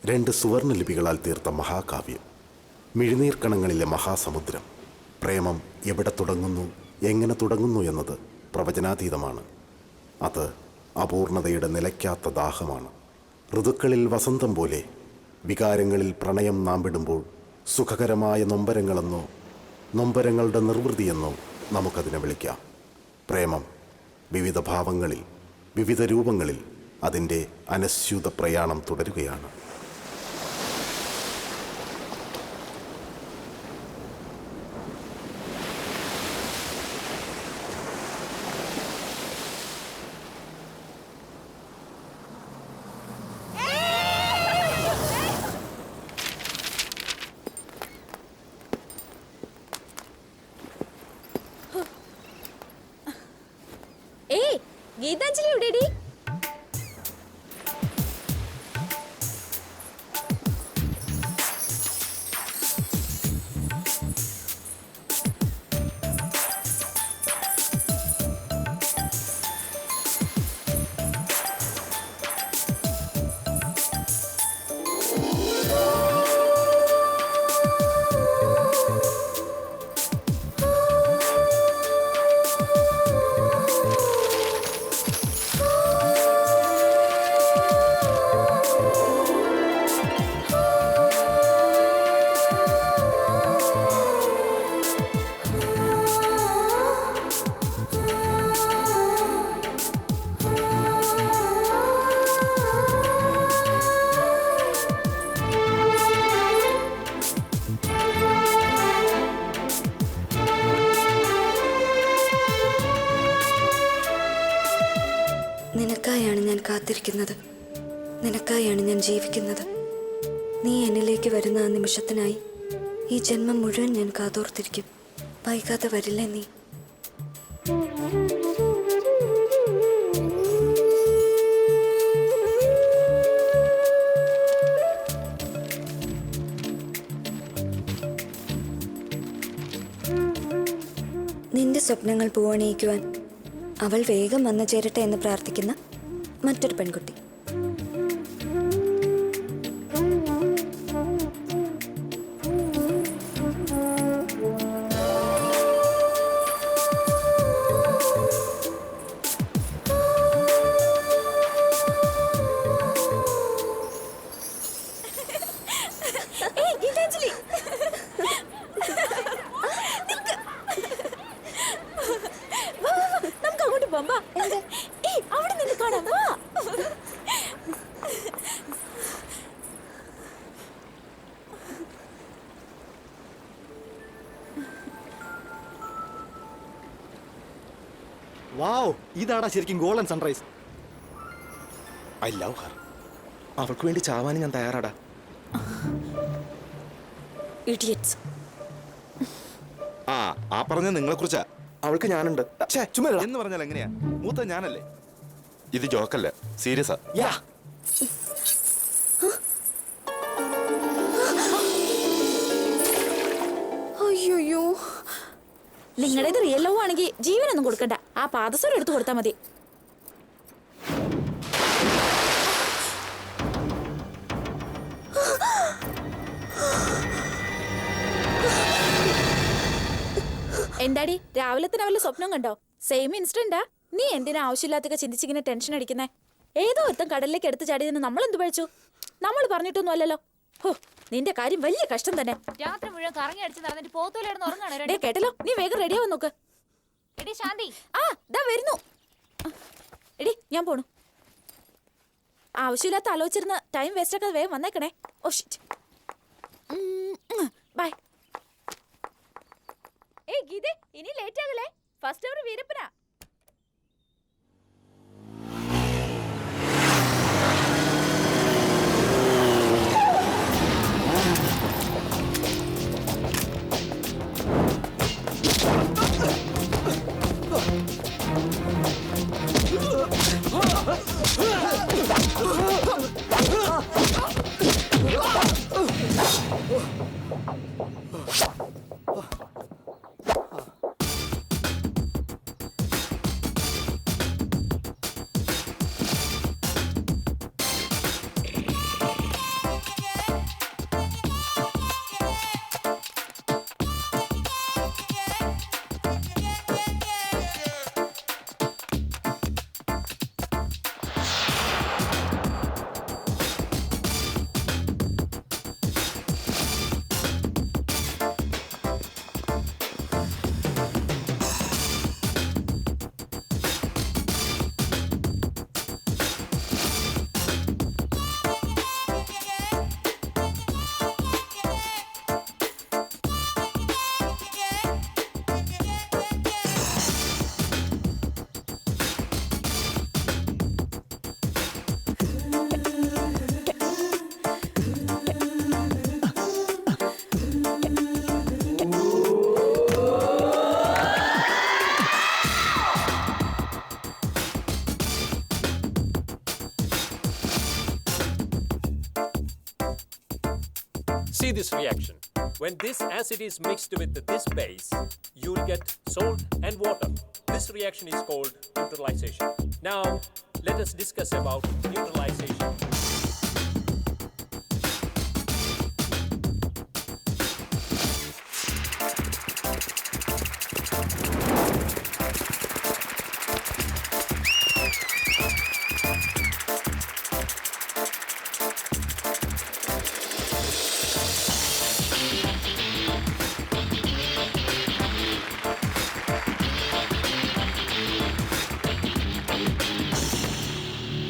2 സുവർണലിപികളാൽ തീർത്ത മഹാകാവ്യം, മിഴിനീർക്കണങ്ങളിലെ മഹാസമുദ്രം. പ്രേമം എവിടെ തുടങ്ങുന്നു, എങ്ങനെ തുടങ്ങുന്നു എന്നത് പ്രവചനാതീതമാണ്. അത് അപൂർണതയുടെ നിലയ്ക്കാത്ത ദാഹമാണ്. ഋതുക്കളിൽ വസന്തം പോലെ വികാരങ്ങളിൽ പ്രണയം നാമ്പിടുമ്പോൾ സുഖകരമായ നൊമ്പരങ്ങളെന്നോ നൊമ്പരങ്ങളുടെ നിർവൃതിയെന്നോ നമുക്കതിനെ വിളിക്കാം. പ്രേമം വിവിധ ഭാവങ്ങളിൽ, വിവിധ രൂപങ്ങളിൽ അതിൻ്റെ അനശ്യൂത പ്രയാണം തുടരുകയാണ്. ഗീതാഞ്ജലി എവിടെടി? നിനക്കായാണ് ഞാൻ കാത്തിരിക്കുന്നത്, നിനക്കായാണ് ഞാൻ ജീവിക്കുന്നത്. നീ എന്നിലേക്ക് വരുന്ന ആ നിമിഷത്തിനായി ഈ ജന്മം മുഴുവൻ ഞാൻ കാതോർത്തിരിക്കും. വൈകാതെ വരില്ലേ നീ? നിന്റെ സ്വപ്നങ്ങൾ പൂവണിയിക്കുവാൻ അവൾ വേഗം വന്നു ചേരട്ടെ എന്ന് പ്രാർത്ഥിക്കുന്ന മറ്റൊരു പെൺകുട്ടി. വാവ്, ഇതാടാ ശരിക്കും golden sunrise. I love her. അവൾക്ക് വേണ്ടി ചാവാനും ഞാൻ തയ്യാറാടാ. ഇഡിയറ്റ്സ്. ആ പറഞ്ഞ നിങ്ങളെ കുറിച്ചാ. അവൾക്ക് ഞാനുണ്ട് എന്ന് പറഞ്ഞാൽ എങ്ങനെയാ? മൂത്ത ഞാനല്ലേ. ഇത് ജോക്കല്ല, സീരിയസാ. അയ്യോ, നിങ്ങളുടേത് റിയൽ ലവ് ആണെങ്കിൽ ജീവനൊന്നും കൊടുക്കണ്ട, ആ പാദസരം എടുത്തു കൊടുത്താൽ മതി. എന്താടി രാവിലെ തന്നെ വല്ല സ്വപ്നം കണ്ടോ? സെയിം ഇൻസ്റ്റന്റാ. നീ എന്തിനാ ആവശ്യമില്ലാത്തൊക്കെ ചിന്തിച്ചിങ്ങനെ ടെൻഷൻ അടിക്കുന്നേ? ഏതോ ഒരുത്തം കടലിലേക്ക് എടുത്ത് ചാടിയതിന് നമ്മൾ എന്ത് പഴിച്ചു? നമ്മൾ പറഞ്ഞിട്ടൊന്നും അല്ലല്ലോ. ഹോ, നിന്റെ കാര്യം വലിയ കഷ്ടം തന്നെ. രാത്രി മുഴുവൻ കറങ്ങി അടിച്ച് നടന്നിട്ട് പോത്തോലായിരുന്നു ഉറങ്ങാണ്. കേട്ടല്ലോ, നീ വേഗം റെഡിയാവാൻ നോക്ക്. എടി ശാന്തി, ദാ വരുന്നു. എടി ഞാൻ പോണു. ആവശ്യമില്ലാത്ത ആലോചിച്ചിരുന്ന ടൈം വേസ്റ്റ് ആക്കാതെ വേഗം വന്നേക്കണേ. Oh shit. ബൈ. ഏയ് ഗീതേ, ഇനി ലേറ്റ് ആകല്ലേ. ഫസ്റ്റ് അവർ വീരപ്പനാ. See this reaction. When this acid is mixed with this base, you will get salt and water. This reaction is called neutralization. Now, let us discuss about neutralization.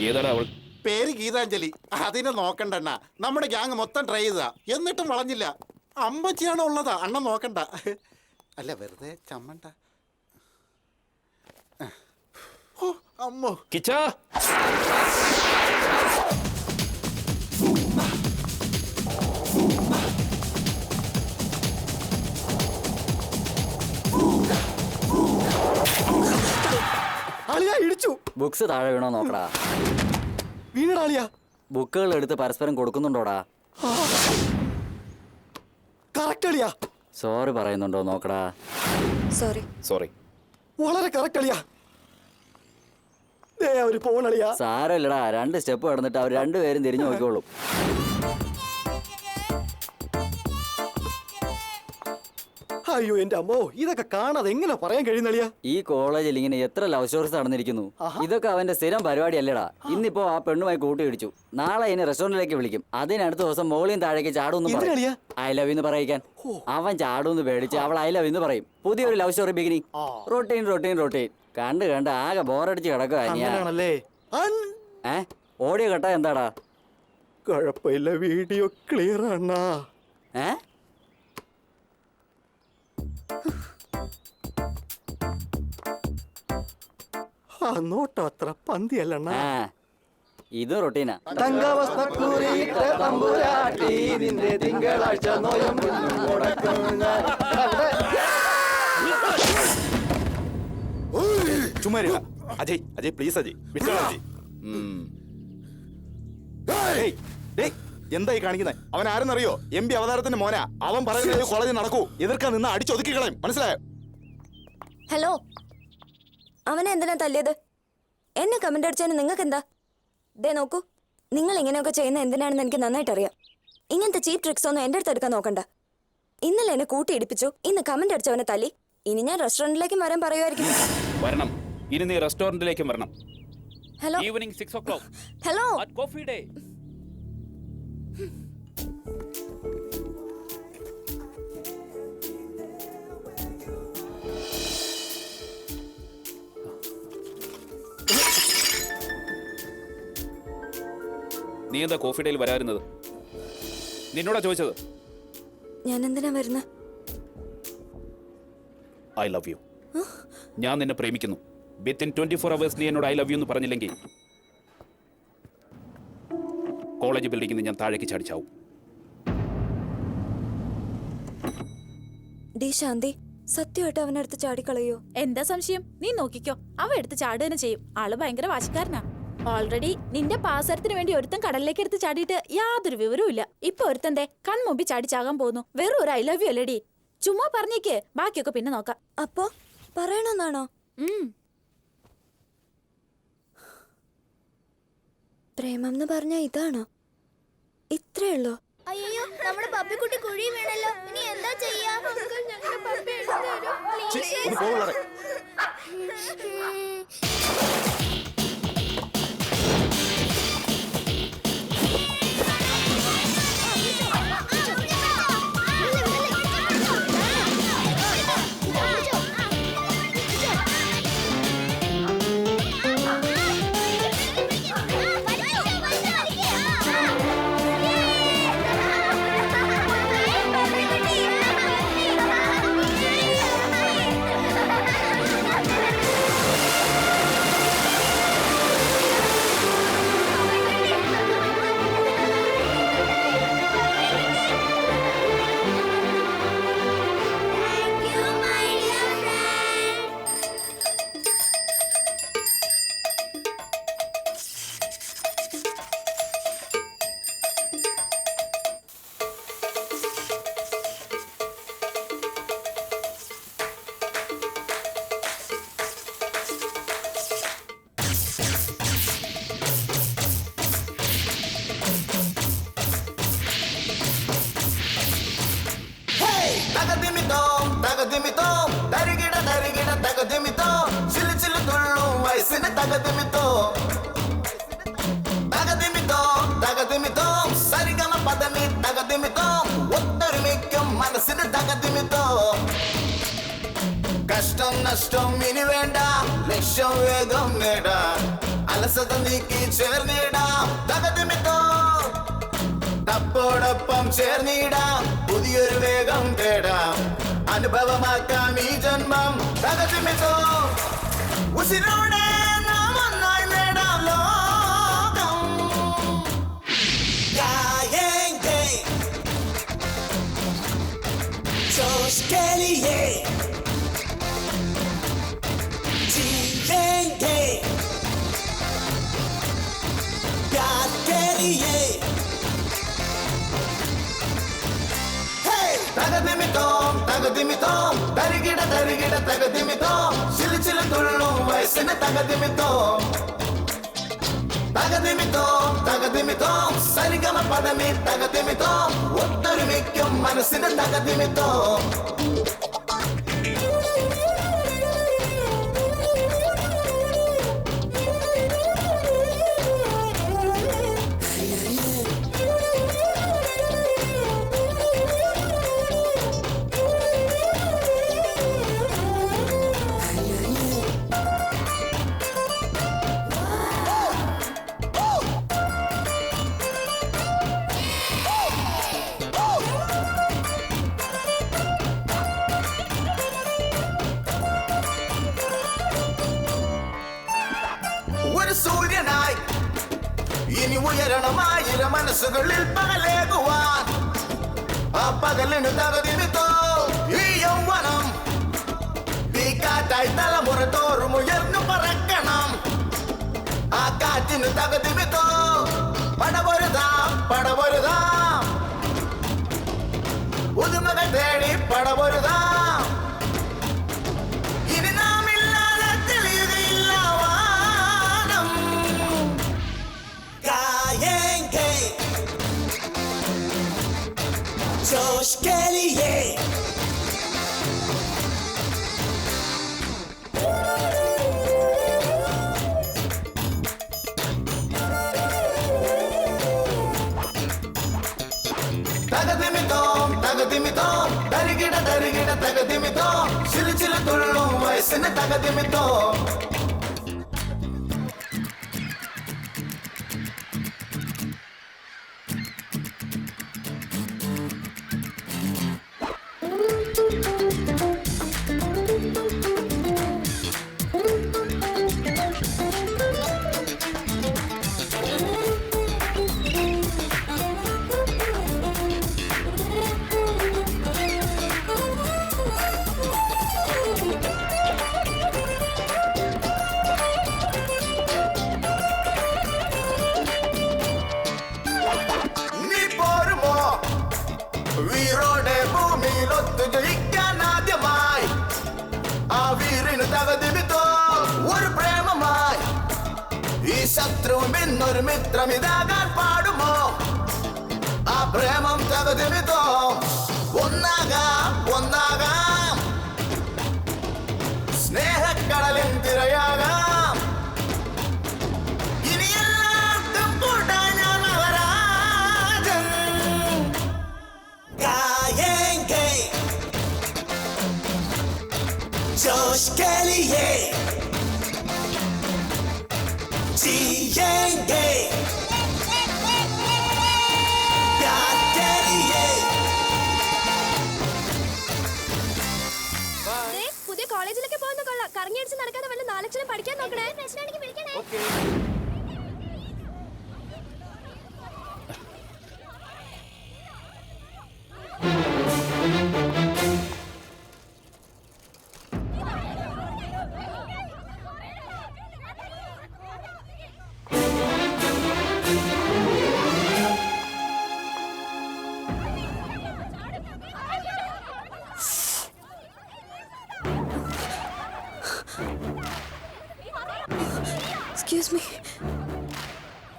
ഏതാടാ അവൾ? പേര് ഗീതാഞ്ജലി. അതിനെ നോക്കണ്ട. നമ്മുടെ gang മൊത്തം try ചെയ്താ, എന്നിട്ടും വളഞ്ഞില്ല. അമ്മച്ചിയാണോ ഉള്ളതാ, അണ്ണൻ നോക്കണ്ട. അല്ല, വെറുതെ ചമ്മണ്ട. ഓ അമ്മോ. കിച്ചാ, അളിയാ ഇടിച്ചു. ബുക്സ് താഴെ വീണോ നോക്കടാ. വീണടാ അളിയാ. ബുക്കുകൾ എടുത്ത് പരസ്പരം കൊടുക്കുന്നുണ്ടോടാ? കറക്റ്റ് അളിയാ. സോറി പറയുന്നുണ്ടോ നോക്കടാ. സോറി. സോറി. വളരെ കറക്റ്റ് അളിയാ. ദേ അവര് പോണളിയാ. സാരമില്ലടാ, 2 സ്റ്റെപ്പ് കടന്നിട്ട് അവർ രണ്ടുപേരും തിരിഞ്ഞു നോക്കിക്കോളും. അയ്യോ എന്റെ അമ്മോ, ഇതൊക്കെ കാണാതെ എങ്ങനെ പറയാൻ കഴിയുന്നളിയാ. ഈ കോളേജിൽ ഇങ്ങനെ എത്ര ലവ് സ്റ്റോറീസ് നടന്നിരിക്കുന്നു. ഇതൊക്കെ അവന്റെ സ്ഥിരം പരിപാടിയല്ലടാ. ഇന്നിപ്പോ ആ പെണ്ണുമായി കൂട്ടി ഇടിച്ചു. നാളെ ഇനി റെസ്റ്റോറന്റിലേക്ക് വിളിക്കും. അതിനടുത്ത ദിവസം മോളിയും താഴേക്ക് ചാടുമെന്ന് പറയും. ഐ ലവ് എന്ന് പറയിക്കാൻ. അവൻ ചാടുമെന്ന് പേടിച്ച് അവൾ ഐ ലവ് എന്ന് പറയും. പുതിയൊരു love story beginning. Routine routine routine. കണ്ട് കണ്ട് ആകെ ബോറടിച്ച് കിടക്കുക. ഓഡിയോ കേട്ടാ എന്താടാ? കുഴപ്പമില്ല, വീഡിയോ ക്ലിയർ ആണാ. നോട്ടോ അത്ര പന്തിയല്ല. ഇത് റൊട്ടീനാ. ചുമ്മാ ഇരുടാ. അജയ്, അജയ് പ്ലീസ് അജയ്, വിട്ടോ അജയ്. എന്തായി കാണിക്കുന്നത്? അവൻ ആരെന്നറിയോ? MP അവതാരത്തിന്റെ മോനാ. അവൻ പറയുന്നത് കോളേജിൽ നടക്കൂ. എതിർക്കാൻ നിന്ന് അടിച്ചൊതുക്കി കളയും, മനസ്സിലായോ? ഹലോ, അവനെ എന്തിനാ തല്ലിയത്? എന്നെ കമന്റ് അടിച്ചതിന് നിങ്ങൾക്ക് എന്താ? ദേ നോക്കൂ, നിങ്ങൾ ഇങ്ങനെയൊക്കെ ചെയ്യുന്ന എന്തിനാണെന്ന് എനിക്ക് നന്നായിട്ട് അറിയാം. ഇങ്ങനത്തെ ചീപ്പ് ട്രിക്സ് ഒന്നും എൻ്റെ അടുത്ത് എടുക്കാൻ നോക്കണ്ട. ഇന്നലെ എന്നെ കൂട്ടിയിടിപ്പിച്ചു, ഇന്ന് കമന്റ് അടിച്ചവനെ തല്ലി. ഇനി ഞാൻ റെസ്റ്റോറന്റിലേക്കും വരാൻ പറയുമായിരിക്കും. വരണം. ഇനി നീ റെസ്റ്റോറന്റിലേക്കും വരണം. Hello, evening 6 o'clock hello. at Coffee Day. നീ എന്താ കോഫി ഡേയിൽ വരാറുന്നത്? നിന്നോടാ ചോദിച്ചത്. ഞാൻ എന്തിനാ വരുന്ന? I love U. ഞാൻ നിന്നെ പ്രേമിക്കുന്നു. വിത്തിൻ 24 hours നീ എന്നോട് ഐ ലവ് യു എന്ന് പറഞ്ഞില്ലെങ്കിൽ കോളേജ് ബിൽഡിംഗിൽ നിന്ന് ഞാൻ താഴേക്ക് ചാടിച്ചാവും. ഡി ശാന്തി, സത്യമായിട്ട് അവനടുത്ത് ചാടിക്കളയോ? എന്താ സംശയം? നീ നോക്കിക്കോ, അവ എടുത്ത് ചാടുക തന്നെ ചെയ്യും. ആള് ഭയങ്കര വാശിക്കാരനാ. ഓൾറെഡി നിന്റെ പാസരത്തിന് വേണ്ടി ഒരുത്തൻ കടലിലേക്ക് എടുത്ത് ചാടിയിട്ട് യാതൊരു വിവരവും ഇല്ല. ഇപ്പൊ ഒരുത്തന്റെ കൺമുമ്പിൽ ചാടിച്ചാകാൻ പോകുന്നു. വെറും ഒരു ഐ ലവ് യു അല്ലേടി. ചുമ്മാ പറഞ്ഞേക്ക്, ബാക്കിയൊക്കെ പിന്നെ നോക്കാം. അപ്പോ പറയണമെന്നാണോ? പ്രേമം എന്ന് പറഞ്ഞ ഇതാണോ? ഇത്രേ ഉള്ളോ? അയ്യോ, നമ്മുടെ പപ്പിക്കുട്ടി കുഴി വീണല്ലോ. ഇനി എന്താ ചെയ്യാ? തകതിമിതോം തകതിമിതോം തരികിട തരികിട തകതിമിതോം ചിലു ചിലു തുള്ളും വയസ്സിന് തകതിമിതോം തകതിമിതോം തകതിമിതോം സരിഗമ പദമി തകതിമിതോം ഒത്തൊരുമിക്കും മനസ്സിന് തകതിമിതോം കഷ്ടം നഷ്ടം ഇനി വേണ്ട ലക്ഷ്യം വേഗം നേടാം അലസത നീക്കി ചേർന്നിടാം തകതിമിതോം തപ്പോടൊപ്പം ചേർന്നിടാം പുതിയൊരു വേഗം തേടാം അനുഭവമാക്കാം ഈ ജന്മം തകതിമിതോം ഉസിരോടെ നാം ഒന്നായി നേടാം ലോകം ഗായേംഗേ जोश के लिए जीएंगे प्यार के लिए തകതിമിതോം തകതിമിതോം തരികിട തരികിട തകതിമിതോം ചിലു ചിലു തുള്ളും വയസ്സിന് തകതിമിതോം തകതിമിതോം തകതിമിതോം സരിഗമ പദമി തകതിമിതോം ഒത്തൊരുമിക്കും മനസ്സിന് തകതിമിതോം ഒരു സൂര്യനായി ഇനി ഉയരണമായിരം മനസ്സുകളിൽ പകലേകുവാൻ ആ പകലിന് തകതിമിത്തോ ഈ യൗവനം ഈ കാറ്റായി തലമുറ തോറും ഉയർന്നു പറക്കണം ആ കാറ്റിന് തകതിമിത്തോ പടപൊരുതാം പടപൊരുതാം പുതുമകൾ തേടി പടപൊരുതാം ഇനി നാം ഇല്ലാതെ തെളിയുകയില്ല വാനം गाएंगे जोश के लिए തകതിമിതോം തകതിമിതോം തരികിട തരികിട തകതിമിതോം ചിലു ചിലു തുള്ളും വയസ്സിന് തകതിമിതോം നീ പോരുമോ വീറോടെ ഭൂമിയിലൊത്തു ജയിക്കാൻ ആദ്യമായി ആ വീറിന് തകതിമിത്തോ ഒരു പ്രേമമായി ഈ ശത്രുവും ഇന്നൊരു മിത്രം ഇതാകാൻ പാടുമോ ആ പ്രേമം തകതിമിത്തോ ഒന്നാകാം ഒന്നാകാം സ്നേഹക്കടലിൻ തിരയാകാം ഇനി എല്ലാവർക്കും കൂട്ടാൻ ഞാൻ അവരാജൻ गाएंगे जोश के लिए जिएंगे प्यार के लिए പുതിയ കോളേജിലൊക്കെ പോകുന്ന കൊള്ളാം കറങ്ങിയടിച്ച് നടക്കാതെ വല്ല നാലക്ഷരം പഠിക്കാൻ നോക്കണേ പ്രശ്നമാണെങ്കിൽ വിളിക്കണേ എക്സ്ക്യൂസ് മീ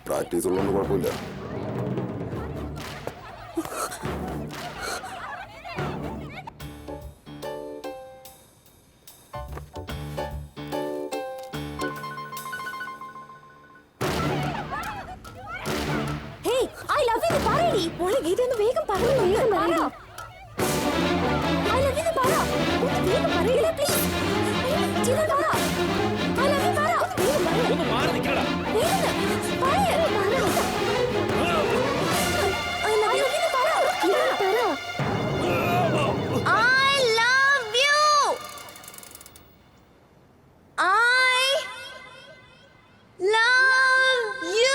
പ്രാക്ടീസ് ഉള്ളതുകൊണ്ട് കുഴപ്പമില്ല. പറയടി. മോളെ ഗീത ഒന്ന് വേഗം പറയണം. I love you എന്ന് പറ. ഒന്ന് വേഗം പറയല്ലേ please. ഗീത പറ. I love you പറ. വേഗം പറ. ഒന്ന് മാറി നിൽക്കടാ. വേഗം പറ. I love you എന്ന് പറ. ഗീത പറ. I love you. I love you.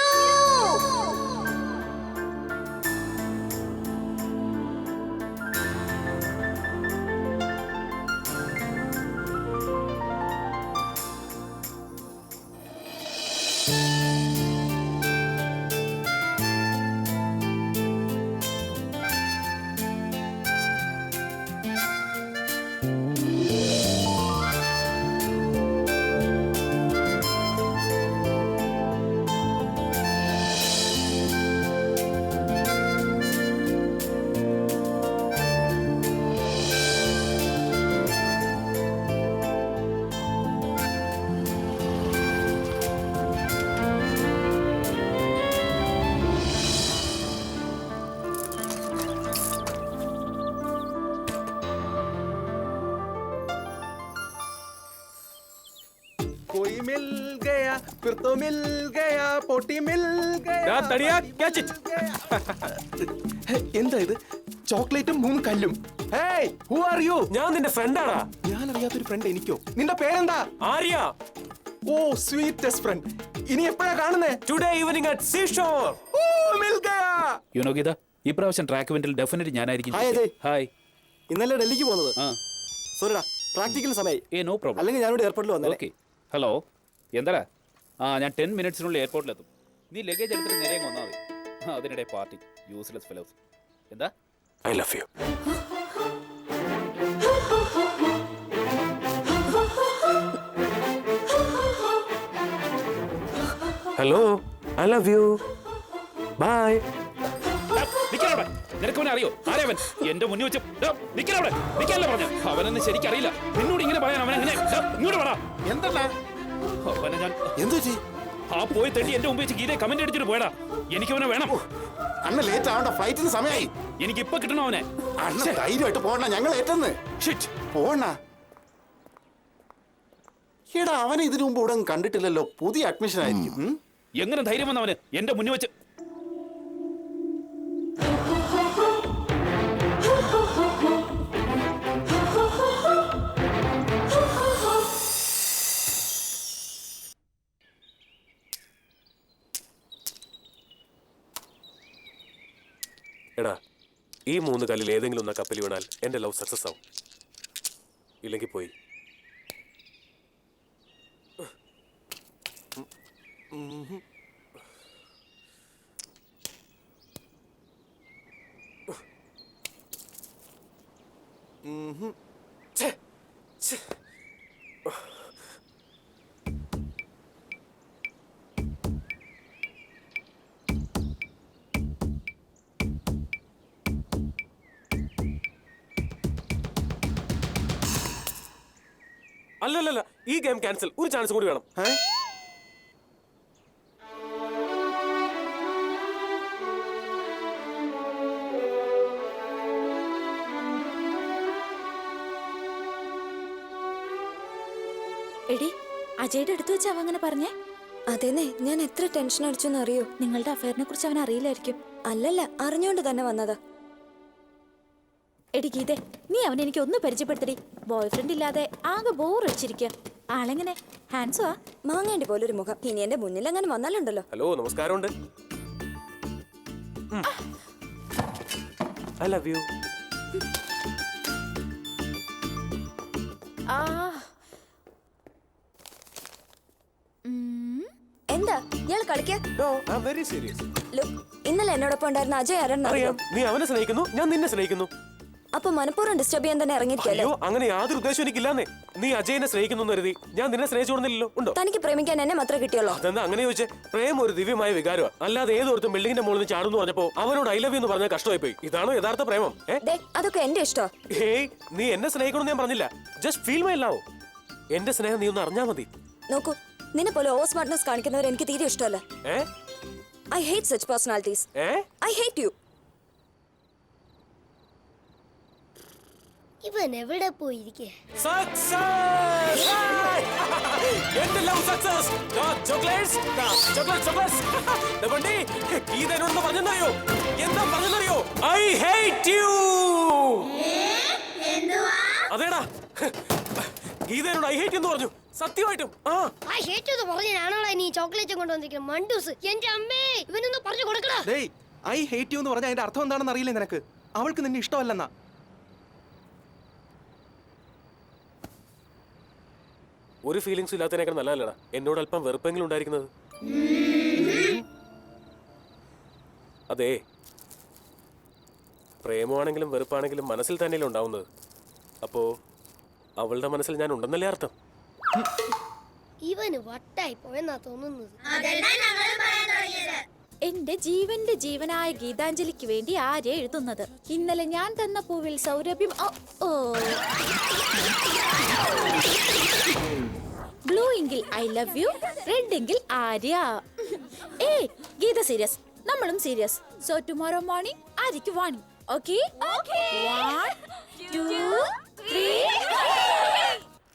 कोई मिल गया फिर तो मिल गया पोटी मिल गया തടിയാ ക്യാച്ച് ഇറ്റ്. എന്താ ഇത് ചോക്ലേറ്റും 3 കല്ലും ഹേയ് ഹു ആർ യു ഞാൻ നിന്റെ ഫ്രണ്ടാടാ. ഞാൻ അറിയാത്തൊരു ഫ്രണ്ട് എനിക്കോ നിന്റെ പേരെന്താ ആര്യ. ഓ സ്വീറ്റസ്റ്റ് ഫ്രണ്ട് ഇനി എപ്പോഴാ കാണുന്നേ ടുഡേ ഈവനിംഗ് അറ്റ് സീഷോർ. ഓ മിൽ ഗയാ യുനോ ഗീത ഈ പ്രാവശ്യം ട്രാക്ക് ഇവന്റിൽ ഡെഫിനറ്റ് ഞാനായിരിക്കും. ഹായ് അജയ്. ഹായ്. ഇന്നലെ ഡൽഹിക്ക് പോകുന്നത്. ആ സോറിടാ, പ്രാക്ടിക്കൽ സമയമായി. No problem. അല്ലെങ്കിൽ ഞാനിവിടെ എയർപോർട്ടിൽ വന്നേ. ഓക്കെ. ഹലോ എന്താടാ? ഞാൻ 10 മിനിറ്റ്സിനുള്ളിൽ എയർപോർട്ടിലെത്തും. നീ ലഗേജ് എടുത്തിട്ട് നേരെ വന്നാൽ മതി. അതിനിടെ പാർട്ടി യൂസ്ലെസ് ഫെലോസ്. എന്താ? I love you. Hello I love you. Bye. നിൽക്കണവിടെ. നിനക്ക് അവനെ അറിയോ? ആരവൻ എന്റെ മുന്നിൽ വെച്ച് നിൽക്കണവിടെ. നിൽക്കാനല്ലേ പറഞ്ഞു. അവനെന്ന് ശരിക്കറിയില്ല. നിന്നോട് ഇങ്ങനെ പറയാൻ അവൻ എങ്ങനെ? ഇങ്ങോട്ട് പറ. എന്താ അവനെ ഞാൻ എന്തു പറ്റി? പോയി തട്ടി എന്റെ മുമ്പ് വെച്ച് ഗീതയെ കമന്റ് അടിച്ചിട്ട് പോയടാ. എനിക്ക് അവനെ വേണം. അണ്ണ ലേറ്റ് ആവണ്ട, ഫ്ലൈറ്റിന് സമയമായി. എനിക്ക് ഇപ്പൊ കിട്ടണം അവനെ. അണ്ണ ധൈര്യമായിട്ട് പോകണ്ട, ഞങ്ങൾ ഏറ്റെന്ന് പോണ. എടാ അവനെ ഇതിനു മുമ്പ് ഇവിടെ കണ്ടിട്ടില്ലല്ലോ, പുതിയ അഡ്മിഷൻ ആയിരിക്കും. എങ്ങനെ ധൈര്യം വന്നവന് എന്റെ മുന്നിൽ വെച്ച്? എടാ ഈ 3 കല്ലിൽ ഏതെങ്കിലും ഒന്ന് കപ്പൽ വീണാൽ എന്റെ ലവ് സക്സസ് ആവും. ഇല്ലെങ്കിൽ പോയി. അല്ലല്ല, ഈ ഗെയിം ക്യാൻസൽ. ഒരു ചാൻസ് കൂടി വേണം. എടി അജയുടെ അടുത്ത് വെച്ച് അവൻ അങ്ങനെ പറഞ്ഞേ? അതെന്നെ, ഞാൻ എത്ര ടെൻഷൻ അടിച്ചെന്ന് അറിയോ? നിങ്ങളുടെ അഫയറിനെ കുറിച്ച് അവൻ അറിയില്ലായിരിക്കും. അല്ലല്ല, അറിഞ്ഞോണ്ട് തന്നെ വന്നതാ. എടി ഗീതേ, നീ അവനെ എനിക്ക് ഒന്ന് പരിചയപ്പെടുത്തടി. ബോയ് ഫ്രണ്ട് ഇല്ലാതെ ആകെ ബോർ അടിച്ചിരിക്കുക. ആളെങ്ങനെ? ഹാൻഡ്സോ? മാങ്ങേണ്ടി പോലൊരു മുഖം. ഇനി എന്റെ മുന്നിൽ അങ്ങനെ വന്നാലുണ്ടല്ലോ. ഹലോ, നമസ്കാരമുണ്ട്. I love U. എന്താ ഇയാൾ കളിക്കാ? Very serious. ഇന്നലെ എന്നോടൊപ്പം ഉണ്ടായിരുന്ന അജയ് ആരെന്ന് അറിയാം. നീ അവനെ സ്നേഹിക്കുന്നു, ഞാൻ നിന്നെ സ്നേഹിക്കുന്നു. അപ്പൊ മനഃപൂർവ്വം ഡിസ്റ്റർബ് ചെയ്യാൻ തന്നെ ഇറങ്ങിയിരിക്കല്ലേ? അയ്യോ, അങ്ങനെ യാതൊരു ഉദ്ദേശം എനിക്കില്ലാന്നേ. നീ അജയനെ സ്നേഹിക്കുന്നു കരുതി ഞാൻ നിന്നെ സ്നേഹിച്ചു കൊടുന്നില്ലല്ലോ. ഉണ്ടോ? തനിക്ക് പ്രേമിക്കാൻ എന്നെ മാത്രമേ കിട്ടിയുള്ളൂ. അതെന്താ അങ്ങനെ ചോദിച്ചേ? പ്രേമം ഒരു ദിവ്യമായ വികാരമാണ്. അല്ലാതെ ഏതോർത്തും ബിൽഡിങ്ങിന്റെ മുകളിൽ നിന്ന് ചാടുന്നു പറഞ്ഞപ്പോ അവനോട് ഐ ലവ് യു എന്ന് പറഞ്ഞാൽ കഷ്ടമായി പോയി. ഇതാണോ യഥാർത്ഥ പ്രേമം? അതൊക്കെ എന്റെ ഇഷ്ടോ. ഹേയ്, നീ എന്നെ സ്നേഹിക്കണമെന്ന് ഞാൻ പറഞ്ഞില്ല. Just feel my love. എന്റെ സ്നേഹം നീ ഒന്ന് അറിഞ്ഞാ മതി. നോക്കൂ, നിന്നെ പോലെ ഓവർ സ്മാർട്ട്നെസ് കാണിക്കുന്നവർ എനിക്ക് തീരെ ഇഷ്ടമല്ല. I hate such personalities. I hate U. ഇവൻ എവിടെ പോയിരിക്കേ? എന്റെ ലവ് സക്സസ്. ഇതെന്നോട് പറഞ്ഞെന്നറിയോ? എന്താ പറഞ്ഞെന്നറിയോ? I hate U. അതേടാ, ഗീതയോട് ഐ ഹേറ്റ് എന്ന് പറഞ്ഞു. സത്യമായിട്ടും ഐ ഹേറ്റ് എന്ന് പറഞ്ഞാണോടാ നീ ചോക്ലേറ്റ് കൊണ്ടുവന്നിരിക്കുന്നത്? മണ്ടൂസ്, എന്റെ അമ്മേ, ഇവനൊന്ന് പറഞ്ഞു കൊടുക്കടാ. ഡേയ്, ഐ ഹേറ്റ് യു എന്ന് പറഞ്ഞാൽ അതിന്റെ അർത്ഥം എന്താണെന്ന് അറിയില്ലേ നിനക്ക്? അവൾക്ക് നിന്നെ ഇഷ്ടമല്ലെന്നാ. ഒരു ഫീലിങ്സ് ഇല്ലാത്തതിനേക്കാൾ നല്ലതല്ലടാ എന്നോട് അല്പം വെറുപ്പെങ്കിലും ഉണ്ടായിരിക്കുന്നത്. അതെ, പ്രേമമാണെങ്കിലും വെറുപ്പാണെങ്കിലും മനസ്സിൽ തന്നെയല്ലേ ഉണ്ടാവുന്നത്. അപ്പോ അവളുടെ മനസ്സിൽ ഞാൻ ഉണ്ടെന്നല്ലേ അർത്ഥം? ഇവന് വട്ടായി പോയെന്നാ തോന്നുന്നത്. എന്റെ ജീവന്റെ ജീവനായ ഗീതാഞ്ജലിക്ക് വേണ്ടി ആര്യ എഴുതുന്നത്. ഇന്നലെ ഞാൻ തന്ന പൂവിൽ സൗരഭ്യം. ബ്ലൂ എങ്കിൽ ഐ ലവ് യു, റെഡ് എങ്കിൽ ആര്യ. ഏയ് ഗീത സീരിയസ്, നമ്മളും സീരിയസ്. സോ ടുമോറോ മോർണിംഗ് ആര്യക്ക് വാണിംഗ്. ഓക്കേ? 1 2 3.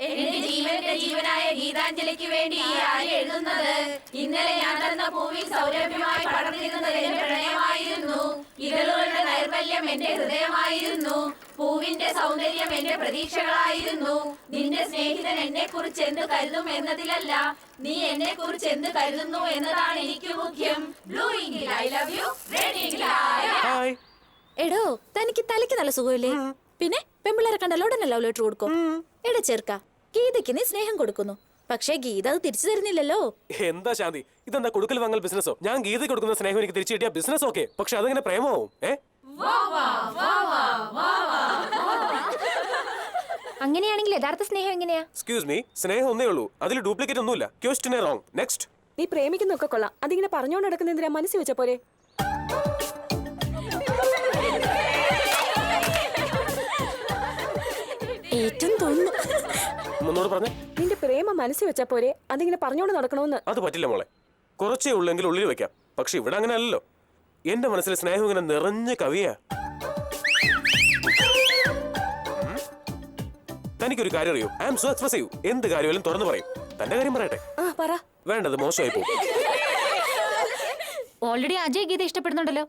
എന്റെ ജീവന്റെ ജീവനായ ഗീതാഞ്ജലിക്ക് വേണ്ടി ഈ ആര്യ എഴുതുന്നത്. ഇന്നലെ ഞാൻ തന്ന പൂവിൽ സൗരഭ്യമായി പടർന്നിരുന്നത് എന്റെ പ്രണയമായിരുന്നു. ഇതളുകളുടെ നൈർമല്യം എന്റെ ഹൃദയമായിരുന്നു. പൂവിന്റെ സൗന്ദര്യം എന്റെ പ്രതീക്ഷകളായിരുന്നു. നിന്റെ സ്നേഹിതൻ എന്നെ കുറിച്ച് എന്ത് കരുതും എന്നതിലല്ല, നീ എന്നെ കുറിച്ച് എന്ത് കരുതുന്നു എന്നതാണ് എനിക്ക് മുഖ്യം. ബ്ലൂ എങ്കിൽ ഐ ലവ് യു, റെഡ് എങ്കിൽ ആര്യ. എടോ, തനിക്ക് തലയ്ക്ക് നല്ല സുഖമില്ലേ? പിന്നെ പെമ്പിള്ളേരെ കണ്ടല്ലോ ഉടനെ ലവ് ലെറ്റർ കൊടുക്കും. എടാ ചെറുക്ക, ഗീതയ്ക്ക് നീ സ്നേഹം കൊടുക്കുന്നു, പക്ഷേ ഗീത അത് തിരിച്ചു തരുന്നില്ലല്ലോ. എന്താ ശാന്തി, ഇതെന്താ കൊടുക്കൽ വാങ്ങൽ ബിസിനസ്സോ? ഞാൻ ഗീതയ്ക്ക് കൊടുക്കുന്ന സ്നേഹം എനിക്ക് തിരിച്ചു കിട്ടിയ ബിസിനസ് ഓക്കെ, പക്ഷെ അതെങ്ങനെ പ്രേമമാവും? അങ്ങനെയാണെങ്കിൽ യഥാർത്ഥ സ്നേഹം എങ്ങനെയാ? എക്സ്ക്യൂസ് മീ, സ്നേഹം ഒന്നേ ഉള്ളൂ, അതിൽ ഡ്യൂപ്ലിക്കേറ്റ് ഒന്നുമില്ല. Question wrong. നെക്സ്റ്റ്. നീ പ്രേമിക്കുന്നൊക്കെ കൊള്ളാം, അതിങ്ങനെ പറഞ്ഞോണ്ട് നടക്കുന്ന എന്തിനാ? മനസ്സിൽ വെച്ച പോലെ. ഏറ്റവും തോന്നുന്നു. നിന്റെ പ്രേമം മനസ്സിൽ വെച്ച പോലെ, അതിങ്ങനെ പറഞ്ഞോണ്ട് നടക്കണമെന്ന്. അത് പറ്റില്ല മോളെ, കുറച്ചേ ഉള്ളെങ്കിൽ ഉള്ളിൽ വെക്കാം. പക്ഷെ ഇവിടെ അങ്ങനെ അല്ലല്ലോ. എന്റെ മനസ്സിൽ സ്നേഹം ഇങ്ങനെ നിറഞ്ഞ കവിയാ. തനിക്കൊരു കാര്യം അറിയൂ, ഐ ആം സോ എക്സ്പ്രസീവ്. എന്ത് കാര്യമായാലും തുറന്നു പറയും. തന്റെ കാര്യം പറയട്ടെ? വേണ്ടത് മോശമായി പോകും. ഓൾറെഡി അജയ് ഗീത ഇഷ്ടപ്പെടുന്നുണ്ടല്ലോ,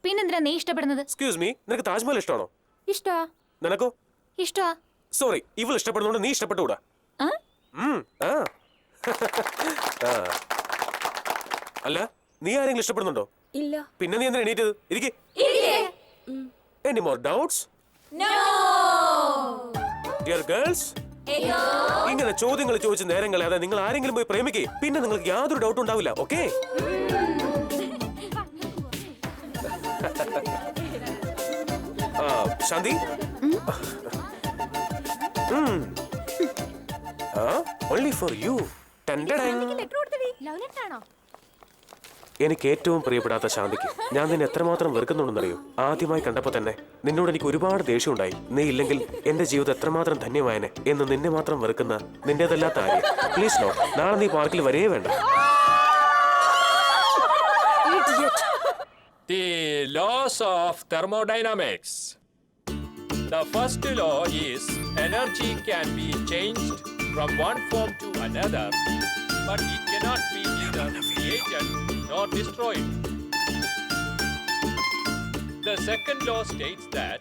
പിന്നെന്തിനാ നീ ഇഷ്ടപ്പെടുന്നത്? എക്സ്ക്യൂസ് മീ, നിനക്ക് താജ്മഹൽ ഇഷ്ടമാണോ? ഇഷ്ടാ. നിനക്കോ? ഇഷ്ടാ. സോറി, ഇവൾ ഇഷ്ടപ്പെടുന്നോണ്ട് നീ ഇഷ്ടപ്പെട്ടുകൂടാ. അല്ല, നീ ആരെങ്കിലും ഇഷ്ടപ്പെടുന്നുണ്ടോ? ഇല്ല. പിന്നെ നീ എന്തിനാ എണീറ്റത്? ഇരിക്ക്. Any more doubts? No. Dear girls, ഇങ്ങനെ ചോദ്യങ്ങൾ ചോദിച്ച് നേരം കളയാതെ നിങ്ങൾ ആരെങ്കിലും പോയി പ്രേമിക്കേ, പിന്നെ നിങ്ങൾക്ക് യാതൊരു ഡൗട്ടും ഉണ്ടാവില്ല. Okay? Shanthi, only for you. എനിക്ക് ഏറ്റവും പ്രിയപ്പെടാത്ത ശാന്തിക്ക് ഞാൻ നിന്നെ എത്രമാത്രം വെറുക്കുന്നുണ്ടെന്നറിയോ? ആദ്യമായി കണ്ടപ്പോ തന്നെ നിന്നോട് എനിക്ക് ഒരുപാട് ദേഷ്യം ഉണ്ടായി. നീ ഇല്ലെങ്കിൽ എന്റെ ജീവിതം എത്രമാത്രം ധന്യമായനെ എന്ന് നിന്നെ മാത്രം വെറുക്കുന്ന നിന്റേതല്ലാത്ത ആര്യ. പ്ലീസ് നോ, നാളെ നീ പാർക്കിൽ വരേ വേണ്ട. The laws of thermodynamics. The first law is energy can be changed from one form to another, but it cannot be either created nor destroyed. The second law states that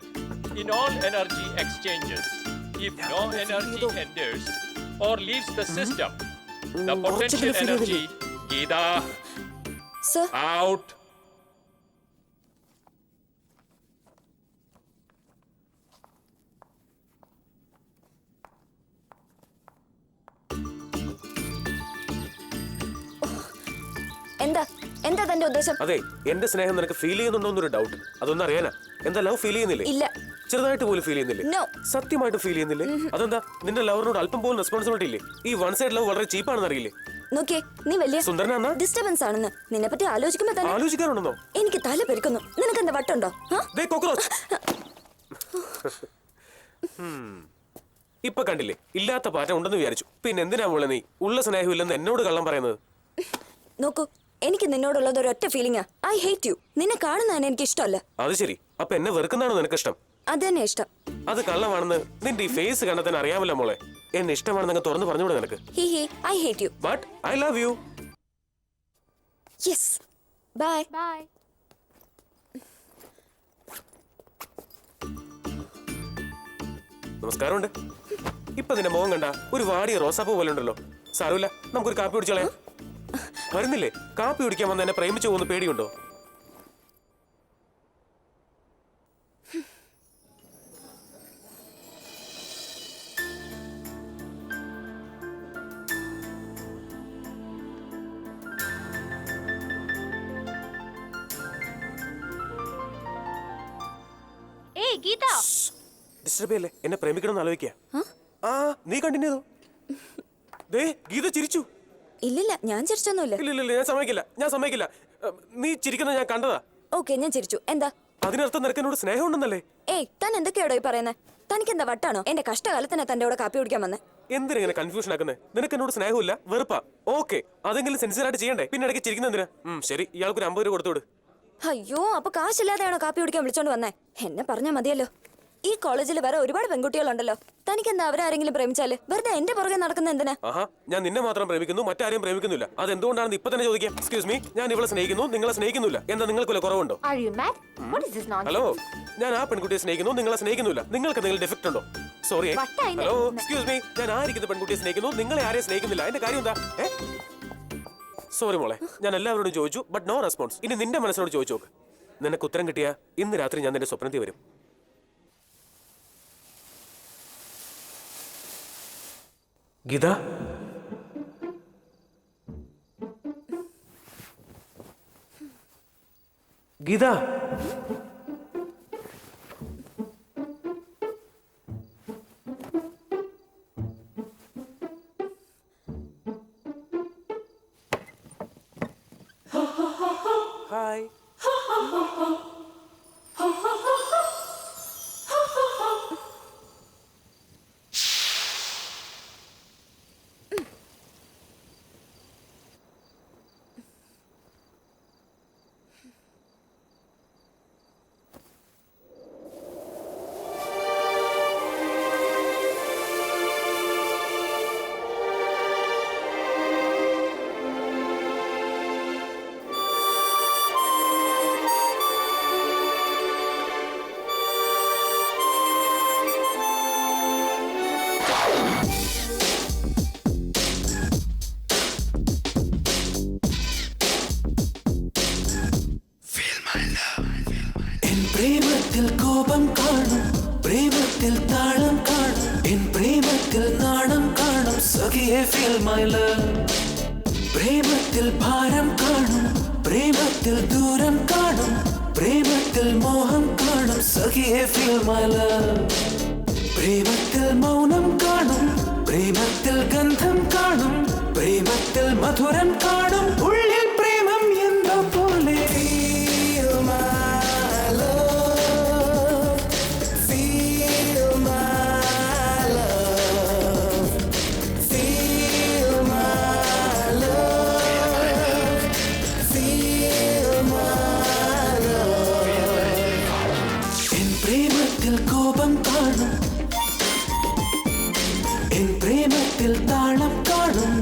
in all energy exchanges, if no energy enters or leaves the system, the potential energy, Geeta, Sir? out. എന്താ എന്താ തന്റെ ഉദ്ദേശം? അതെ, എന്റെ സ്നേഹം നിനക്ക് feel ചെയ്യുന്നുണ്ടോ എന്നൊരു ഡൗട്ട്. അതൊന്നും അറിയാനാ. എന്താ ലവ് ഫീൽ ചെയ്യുന്നില്ലേ? ഇല്ല. ചെറുതായിട്ട് പോലും ഫീൽ ചെയ്യുന്നില്ലേ? No. സത്യമായിട്ട് ഫീൽ ചെയ്യുന്നില്ലേ? അതെന്താ, നിന്റെ ലവറിനോട് അല്പം പോലും റെസ്പോൺസിബിലിറ്റി ഇല്ലേ? ഈ വൺ സൈഡ് ലവ് വളരെ ചീപ്പാണെന്ന് അറിയില്ലേ? നോക്കിയേ, നീ വലിയ സുന്ദരനാ? ഡിസ്റ്റർബൻസ് ആണെന്ന് നിന്നെ പറ്റി ആലോചിക്കുമ്പോ തന്നെ ആലോചിക്കാറുണ്ടെന്നോ? എനിക്ക് തല പെരുക്കുന്നു. നിനക്ക് എന്താ വട്ടുണ്ടോ? ഇപ്പൊ കണ്ടില്ലേ, ഇല്ലാത്ത പാറ്റ ഉണ്ടെന്ന് വിചാരിച്ചു. പിന്നെ എന്തിനാ മോളെ നീ ഉള്ള സ്നേഹമില്ലെന്ന് എന്നോട് കള്ളം പറയുന്നത്? നോക്കൂ, എനിക്ക് നിന്നോടുള്ളത് ഒരൊറ്റ ഫീലിംഗാ. I hate U. നിന്നെ കാണുന്നതാണ് എനിക്ക് ഇഷ്ടമല്ല. അത് ശരി, അപ്പൊ എന്നെ വെറുക്കുന്നതാണോ നിനക്ക് ഇഷ്ടം? അത് തന്നെ ഇഷ്ടം. അത് കള്ളമാണെന്ന് നിന്റെ ഈ ഫേസ് കണ്ടതിന് അറിയാമല്ലോ മോളെ. എന്നെ ഇഷ്ടമാണെന്ന് തുറന്നു പറഞ്ഞൂടെ നിനക്ക്? I hate you. But I love you. Yes. Bye. Bye. നമസ്കാരമുണ്ട്. ഇപ്പൊ നിന്റെ മോഹം കണ്ട ഒരു വാടിയ റോസാപ്പൂ പോലെ ഉണ്ടല്ലോ. സാരമില്ല, നമുക്കൊരു കാപ്പി കുടിച്ചോളെ. വരുന്നില്ലേ? കാപ്പി കുടിക്കാൻ വന്ന് എന്നെ പ്രേമിച്ചു പോകുന്ന പേടിയുണ്ടോ? ഡിസ്റ്റർബ് ചെയ്യല്ലേ, എന്നെ പ്രേമിക്കണം ആലോചിക്കുക. ആ നീ കണ്ടിന്യൂ ചെയ്തോ. ദേ ഗീത ചിരിച്ചു. ഇല്ലില്ല, ഞാൻ ചിരിച്ചൊന്നുമില്ല. ഇല്ല, ഞാൻ സമ്മതിക്കില്ല. നീ ചിരിക്കുന്നത് ഞാൻ കണ്ടതാ. ഓക്കെ, ഞാൻ ചിരിച്ചു. എന്താ അതിനർത്ഥം നിനക്ക് എന്നോട് സ്നേഹം ഉണ്ടെന്നല്ലേ? ഏയ്, താൻ എന്തൊക്കെയാടോ ഈ പറയുന്നത്? തനിക്ക് എന്താ വട്ടാണോ? എന്റെ കഷ്ടകാലത്തിനാ തന്റെ കൂടെ കാപ്പി കുടിക്കാൻ വന്നേ. എന്തിനാ കൺഫ്യൂഷൻ ആക്കുന്നത്? നിനക്ക് എന്നോട് സ്നേഹമില്ല, വെറുപ്പാ. ഓക്കെ, അതെങ്കിലും സിൻസിയർ ആയിട്ട് ചെയ്യണ്ടേ? പിന്നെ ഇടയ്ക്ക് ചിരിക്കുന്ന എന്തിനാ? ശരി, ഇയാൾക്ക് ഒരു 50 രൂപ കൊടുത്തുവിട്. അയ്യോ, അപ്പൊ കാശില്ലാതെയാണോ കാപ്പി കുടിക്കാൻ വിളിച്ചോണ്ട് വന്നേ? എന്നെ പറഞ്ഞാ മതിയല്ലോ. ഈ കോളേജിൽ വേറെ ഒരുപാട് പെൺകുട്ടികളുണ്ടല്ലോ. തനിക്ക് എന്താ അവരാരെങ്കിലും പ്രേമിച്ചാല് വെറുതെ എന്റെ പുറകെ നടക്കുന്ന എന്തിനാ? ആഹാ, ഞാൻ നിന്നെ മാത്രം പ്രേമിക്കുന്നു, മറ്റാരെയും പ്രേമിക്കുന്നില്ല. അതെന്തുകൊണ്ടാണെന്ന് ഇപ്പൊ തന്നെ ചോദിക്കാം. എക്സ്ക്യൂസ് മീ, ഞാൻ ഇവളെ സ്നേഹിക്കുന്നു, നിങ്ങളെ സ്നേഹിക്കുന്നില്ല. എന്താ നിങ്ങൾക്കുള്ള കുറവുണ്ടോ? ഹലോ, ഞാൻ ആ പെൺകുട്ടിയെ സ്നേഹിക്കുന്നു, നിങ്ങളെ സ്നേഹിക്കുന്നില്ല. നിങ്ങൾക്ക് എന്തെങ്കിലും ഡിഫക്റ്റ് ഉണ്ടോ? സോറി. ഹലോ, എക്സ്ക്യൂസ് മീ, ഞാൻ ആയിരിക്കുന്ന പെൺകുട്ടിയെ സ്നേഹിക്കുന്നു, നിങ്ങളെ ആരെയും സ്നേഹിക്കുന്നില്ല. എന്റെ കാര്യം എന്താ? സോറി മോളെ, ഞാൻ എല്ലാവരോടും ചോദിച്ചു, ബട്ട് നോ റെസ്പോൺസ്. ഇനി നിന്റെ മനസ്സിനോട് ചോദിച്ചു നോക്ക്. നിനക്ക് ഉത്തരം കിട്ടിയാ ഇന്ന് രാത്രി ഞാൻ നിന്റെ സ്വപ്നത്തിൽ വരും. ഗീത, ഗീത, ഹായ്. പ്രേമത്തിൽ കോപം കാണും, പ്രേമത്തിൽ താളം കാണും, എൻ പ്രേമത്തിൽ നാണം കാണും, സഖിയെ ഫീൽ മൈ ലവ്. പ്രേമത്തിൽ ഭാരം കാണും, പ്രേമത്തിൽ ദൂരം കാണും, പ്രേമത്തിൽ മോഹം കാണും, സഖിയെ ഫീൽ മൈ ലവ്. പ്രേമത്തിൽ മൗനം കാണും, പ്രേമത്തിൽ ഗന്ധം കാണും, പ്രേമത്തിൽ മധുരം കാണും, ഉള്ളിൽ പ്രേമം എന്തോ പോലെ. കോപം കാണും, എൻ പ്രേമത്തിൽ താളം കാണും,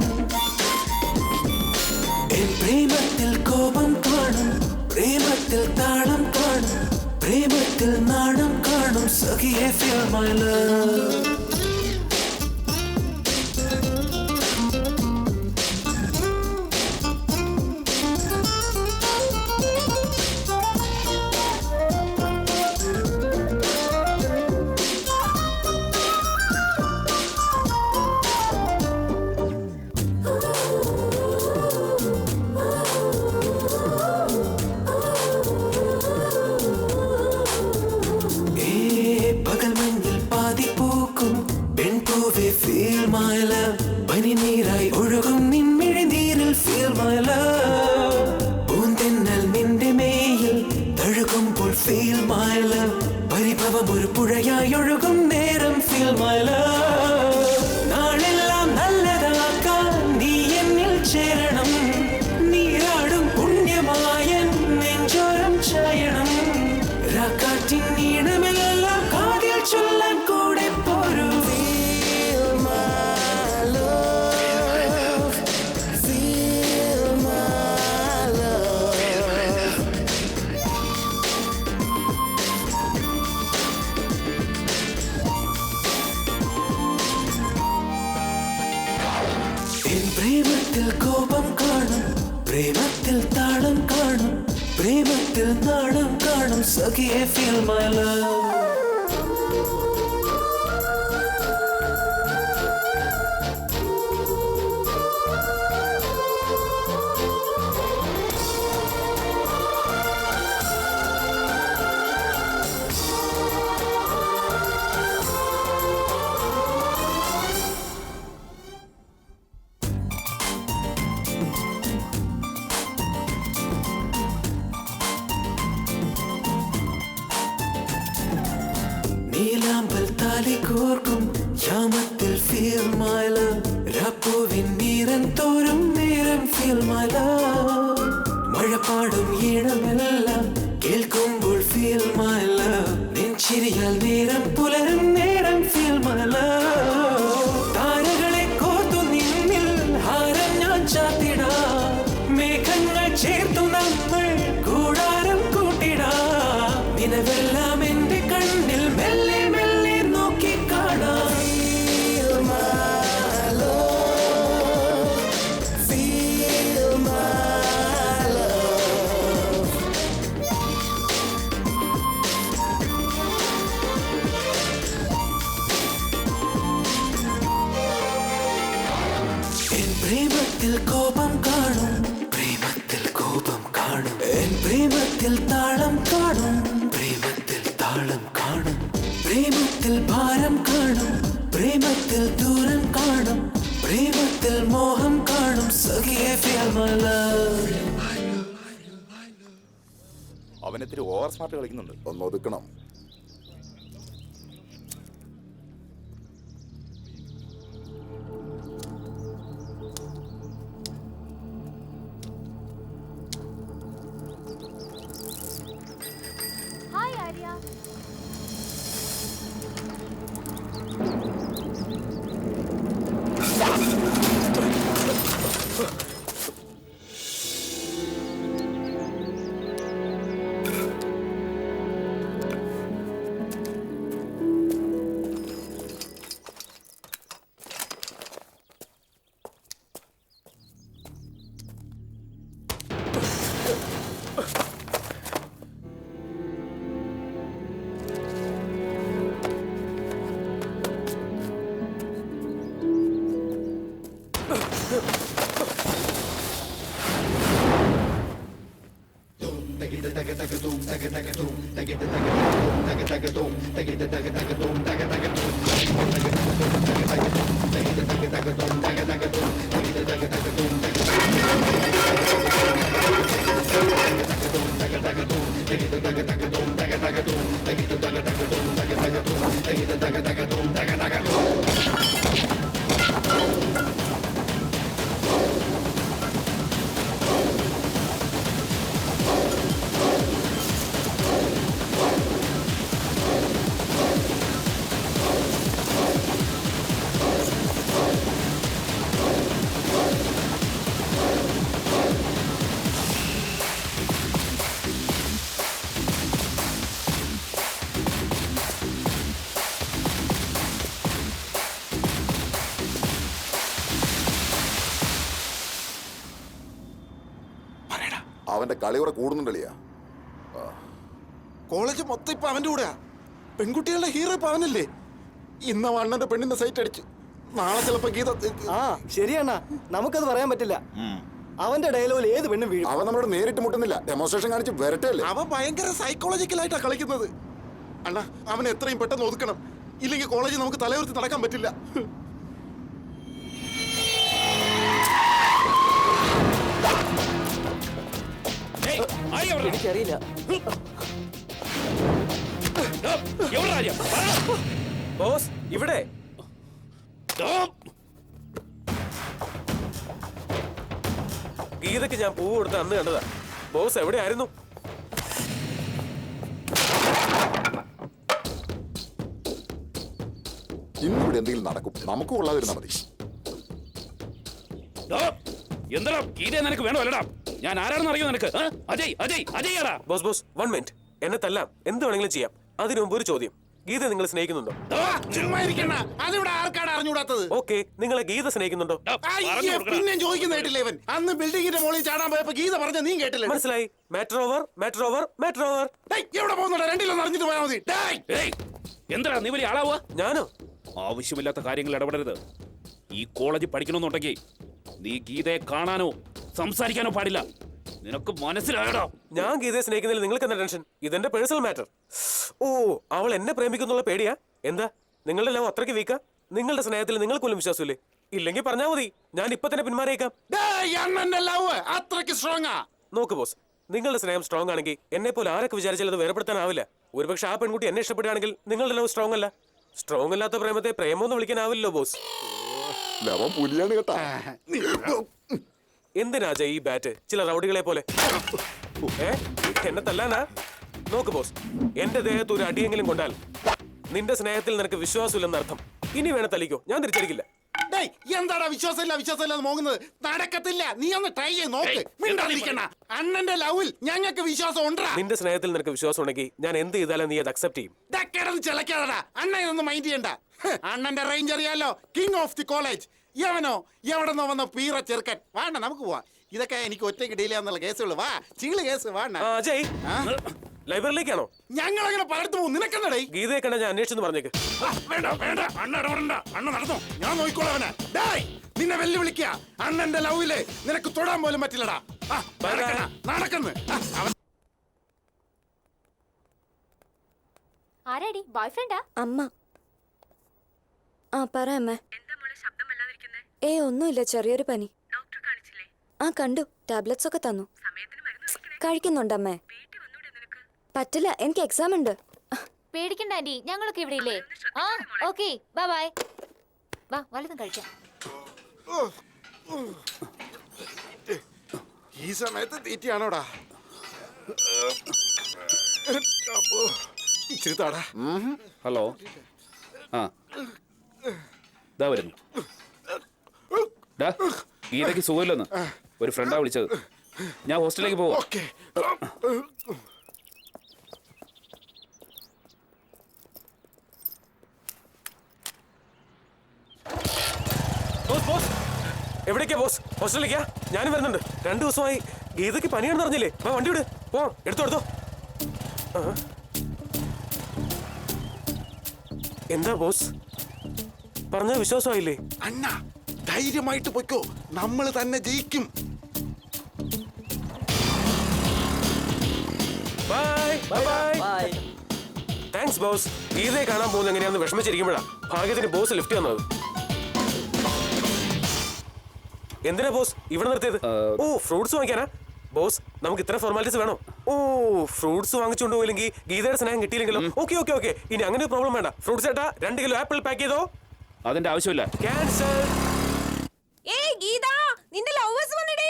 എൻ പ്രേമത്തിൽ കോപം കാണും, പ്രേമത്തിൽ താളം കാണും, പ്രേമത്തിൽ നാണം കാണും, സഖിയെ ഫീൽ മൈ ലവ്. പനിനീരായി ഒഴുകും നിൻമിഴി നീരിൽ ഫീൽ മൈ ലവ്. പൂന്തെന്നൽ നിന്റെ മേയിൽ തഴുകുമ്പോൾ ഫീൽ മൈ ലവ്. പരിഭവം ഒരു പുഴയായി ഒഴുകും നേരം ഫീൽ മൈ ലവ്. നാളെല്ലാം നല്ലതാക്കാൻ നീ എന്നിൽ ചേരണം, നീരാടും പുണ്യമായ നെഞ്ചോരം ചായണം, രാക്കാറ്റിൻ ഈണമെല്ലാം പ്രേമത്തിൽ കോപം കാണും പ്രേമത്തിൽ താളം കാണും പ്രേമത്തിൽ നാണം കാണും സഖിയെ feel my love. നീലാമ്പൽ താലി കോർക്കും യാമത്തിൽ feel my love. രാപ്പൂവിൻ നീരൻ തോറും നേരം feel my love. മഴപ്പാടും ഈണമെല്ലാം കേൾക്കുമ്പോൾ feel my love. നെഞ്ചിരിയാൽ നേരം പുലരും നേരം feel my love. താരകളെ കോർത്തു നിന്നിൽ ഹാരം ഞാൻ ചാത്തിടാം മേഘങ്ങൾ ചേർത്തു നമ്മൾ കൂടാരം കൂട്ടിടാം നിലവെല്ലാം എന്റെ കണ്ണിൽ മെല്ലെ മെല്ലെ നോക്കി കാണാം എൻ പ്രേമത്തിൽ കോപം കാണും പ്രേമത്തിൽ കോപം കാണും എൻ പ്രേമത്തിൽ താളം കാണും പ്രേമത്തിൽ താളം കാണും പ്രേമത്തിൽ ഭാരം കാണും പ്രേമത്തിൽ ദൂരം കാണും പ്രേമത്തിൽ മോഹം കാണും സഖിയെ feel my love. അവനെത്തിരി ഓവർ സ്മാർട്ട് കളിക്കുന്നുണ്ട്. ഒന്ന് ഒതുക്കണം. ഹായ് ആര്യ. അവന്റെ കളിയുറ കൂടുന്നുണ്ടല്ലിയാ. കോളേജ് മൊത്തം ഇപ്പൊ അവന്റെ കൂടെയാ. പെൺകുട്ടികളുടെ ഹീറോ ഇപ്പൊ അവനല്ലേ. ഇന്ന് അണ്ണന്റെ പെണ്ണിന്റെ സൈറ്റ് അടിച്ചു. നാളെ ചിലപ്പോ ഗീത. ആ ശരിയണ്ണ, നമുക്കത് പറയാൻ പറ്റില്ല. അവന്റെ ഡയലോഗിൽ ഏത് പെണ്ണും വീഴും. അവൻ നമ്മളോട് നേരിട്ട് മുട്ടുന്നില്ല, ഡെമോൺസ്ട്രേഷൻ കാണിച്ച് വരട്ടല്ലേ. അവൻ ഭയങ്കര സൈക്കോളജിക്കലായിട്ടാ കളിക്കുന്നത്. അണ്ണ അവനെ എത്രയും പെട്ടെന്ന് ഒതുക്കണം, ഇല്ലെങ്കിൽ കോളേജിൽ നമുക്ക് തലയുർത്തി നടക്കാൻ പറ്റില്ല. എനിക്കറിയില്ല. ബോസ് ഇവിടെ ഗീതയ്ക്ക് ഞാൻ പൂവ് കൊടുത്ത് അന്ന് കണ്ടതാ. ബോസ് എവിടെയായിരുന്നു? ഇന്നിവിടെ എന്തെങ്കിലും നടക്കും. നമുക്ക് കൊള്ളാതിരുന്നാ മതി. എന്താ ഗീത നിനക്ക് വേണോ അല്ലടാ? ഞാൻ ആരാണെന്ന് അറിയോ നിനക്ക്? അജയ് അജയ് അജയ് ആടാ. Boss boss 1 minute. എന്നെ തല്ലാം, എന്ത് വേണമെങ്കിലും ചെയ്യാം. അതിനു മുമ്പ് ഒരു ചോദ്യം. ഗീത നിങ്ങൾ സ്നേഹിക്കുന്നുണ്ടോ? ചുമ്മാ ഇരിക്കണ, അതിവിടെ ആർക്കാണ് അറിഞ്ഞൂടാത്തത്? ഓക്കെ, നിങ്ങളെ ഗീത സ്നേഹിക്കുന്നുണ്ടോ? പിന്നെ ചോദിക്കുന്ന കേട്ടില്ല ഇവൻ. അന്ന് ബിൽഡിങ്ങിന്റെ മുകളിൽ ചാടാൻ പോയപ്പോ ഗീത പറഞ്ഞ നീ കേട്ടില്ല. മനസ്സിലായി. Matter over, matter over, matter over. എവിടെ പോകുന്നുണ്ടോ? രണ്ടിലൊന്നും അറിഞ്ഞിട്ട് പോയാൽ മതി. എന്താ നീ വലിയ ആളാവുക? ഞാനോ? ആവശ്യമില്ലാത്ത കാര്യങ്ങൾ ഇടപെടരുത്. ഈ കോളേജിൽ പഠിക്കണമെന്നുണ്ടെങ്കിൽ നീ ഗീതയെ കാണാനോ സംസാരിക്കാനോ പാടില്ല. നിനക്ക് മനസ്സിലായടാ? ഞാൻ ഗീതയെ സ്നേഹിക്കുന്നതിൽ നിങ്ങൾക്ക് എന്താ ടെൻഷൻ? ഇതെന്റെ പേഴ്സണൽ മാറ്റർ. ഓ, അവൾ എന്നെ പ്രേമിക്കുന്നുള്ള പേടിയാ? എന്താ നിങ്ങളുടെ ലവ് അത്രയ്ക്ക് വീക്കാ? നിങ്ങളുടെ സ്നേഹത്തിൽ നിങ്ങൾക്ക് പോലും വിശ്വാസമില്ലേ? ഇല്ലെങ്കിൽ പറഞ്ഞാ മതി, ഞാൻ ഇപ്പൊ തന്നെ പിന്മാറിയേക്കാം. നോക്ക് ബോസ്, നിങ്ങളുടെ സ്നേഹം സ്ട്രോങ് ആണെങ്കിൽ എന്നെ പോലെ ആരൊക്കെ വിചാരിച്ചാൽ അത് വേർപെടുത്താനാവില്ല. ഒരുപക്ഷെ ആ പെൺകുട്ടി എന്നെ ഇഷ്ടപ്പെടുകയാണെങ്കിൽ നിങ്ങളുടെ ലവ് സ്ട്രോങ് അല്ല. സ്ട്രോങ് അല്ലാത്ത പ്രേമത്തെ പ്രേമോന്ന് വിളിക്കാനാവില്ലല്ലോ ബോസ്. എന്തിനാ ജയ് ഈ ബാറ്റ്? ചില റൗഡികളെ പോലെ എന്നെ തല്ലാനാ? നോക്ക് ബോസ്, എന്റെ ദേഹത്ത് ഒരു അടിയെങ്കിലും കൊണ്ടാൽ നിന്റെ സ്നേഹത്തിൽ നിനക്ക് വിശ്വാസമില്ലെന്ന് അർത്ഥം. ഇനി വേണേ തല്ലിക്കോ, ഞാൻ തിരിച്ചടിക്കില്ല. എന്താടാ വിശ്വാസമില്ല മോങ്ങുന്നത്? നടക്കത്തില്ല. നീ ഒന്ന് ട്രൈ ചെയ്ത് നോക്ക്. മിണ്ടാതിരിക്കണ. അണ്ണന്റെ ലവിൽ ഞങ്ങൾക്ക് വിശ്വാസം ഉണ്ടാ. നിന്റെ സ്നേഹത്തിൽ നിനക്ക് വിശ്വാസം ഉണ്ടെങ്കിൽ ഞാൻ എന്ത് ചെയ്താലും നീ അത് അക്സെപ്റ്റ് ചെയ്യും. ചിലക്കാതാ അണ്ണ ഇതൊന്നും മൈൻഡ് ചെയ്യണ്ട. അണ്ണന്റെ റേഞ്ച് അറിയാലോ, കിങ് ഓഫ് ദി കോളേജ്. യവനോ എവിടെന്നോ വന്ന പീറ ചെറുക്കൻ. വാണ്ട, നമുക്ക് പോവാ. ഇതൊക്കെ എനിക്ക് ഒറ്റയ്ക്ക് ഡീൽ ചെയ്യാന്നുള്ള കേസുള്ളൂ. വാ, ചീള് കേസ്. വാണ്ട. ലൈബ്രറിയിലേക്കാണോ? ഞങ്ങൾ അങ്ങനെ പലർത്തും പോകും. നിനക്കെന്നടേ? ഗീതയെ കണ്ട ഞാൻ അന്വേഷിച്ചെന്ന് പറഞ്ഞേക്ക്. വേണ്ട, അണ്ണ ഇടപെടണ്ട. അണ്ണ നടന്നോ, ഞാൻ നോക്കിക്കോളവനെ. നിന്നെ വെല്ലുവിളിക്കുക. അണ്ണന്റെ ലവില് നിനക്ക് തൊടാൻ പോലും പറ്റില്ലടാ. നടക്കുന്നു. ആരാടി? ബോയ്ഫ്രണ്ടാ? അമ്മ. ആ പറ അമ്മ. ഒന്നുമില്ല, ചെറിയൊരു പനി. കണ്ടു, ടാബ്ലറ്റ്സ് ഒക്കെ തന്നു. കഴിക്കുന്നുണ്ടമ്മേ. പറ്റില്ല, എനിക്ക് എക്സാം ഉണ്ട്. പേടിക്കണ്ട ആന്റി, ഞങ്ങളൊക്കെ ഇവിടെ ഇല്ലേ? ആ ഓക്കെ, ബൈ ബൈ. വാ, വല്ലതും കഴിക്കാം. ഈ സമയത്ത് തീറ്റയാണോടാ? ഇച്ചിരി താടാ. ഹലോ, ആ ഇതാ വരുന്നു. ഗീതയ്ക്ക് സുഖമില്ലെന്ന് ഒരു ഫ്രണ്ടാ വിളിച്ചത്. ഞാൻ ഹോസ്റ്റലിലേക്ക് പോവാ. എവിടേക്കാ ബോസ്? ഹോസ്റ്റലിലേക്കാ? ഞാനും വരുന്നുണ്ട്. 2 ദിവസമായി ഗീതയ്ക്ക് പനിയാണെന്ന് അറിഞ്ഞില്ലേ? വണ്ടി വിട്, പോ. എടുത്തോ. എന്താ ബോസ് പറഞ്ഞ വിശ്വാസമായില്ലേ? അണ്ണ ധൈര്യമായിട്ട് പൊയ്ക്കോ, നമ്മൾ തന്നെ ജയിക്കും. Thanks boss. ഗീതയെ കാണാൻ പോകുന്നത് എങ്ങനെയാണെന്ന് വിഷമിച്ചിരിക്കുമ്പോഴാ ഭാഗ്യത്തിന് ബോസ് ലിഫ്റ്റ് വന്നത്. എന്തിനാ ബോസ് ഇവിടെ നിർത്തിയത്? ഓ, ഫ്രൂട്ട്സ് വാങ്ങിക്കാനാ? ബോസ്, നമുക്ക് ഇത്ര ഫോർമാലിറ്റീസ് വേണോ? ഓ, ഫ്രൂട്ട്സ് വാങ്ങിച്ചുകൊണ്ട് പോയില്ലെങ്കിൽ ഗീതയുടെ സ്നേഹം കിട്ടിയില്ലെങ്കിലോ? ഓക്കെ. ഇനി അങ്ങനെ ഒരു പ്രോബ്ലം വേണ്ട. ഫ്രൂട്ട്സ് ഏട്ടാ 2 കിലോ ആപ്പിൾ പാക്ക് ചെയ്തോ? അതിന്റെ ആവശ്യമില്ല. ക്യാൻസൽ. ഗീത, നിന്റെ ലവേഴ്സ് വന്നിടേ.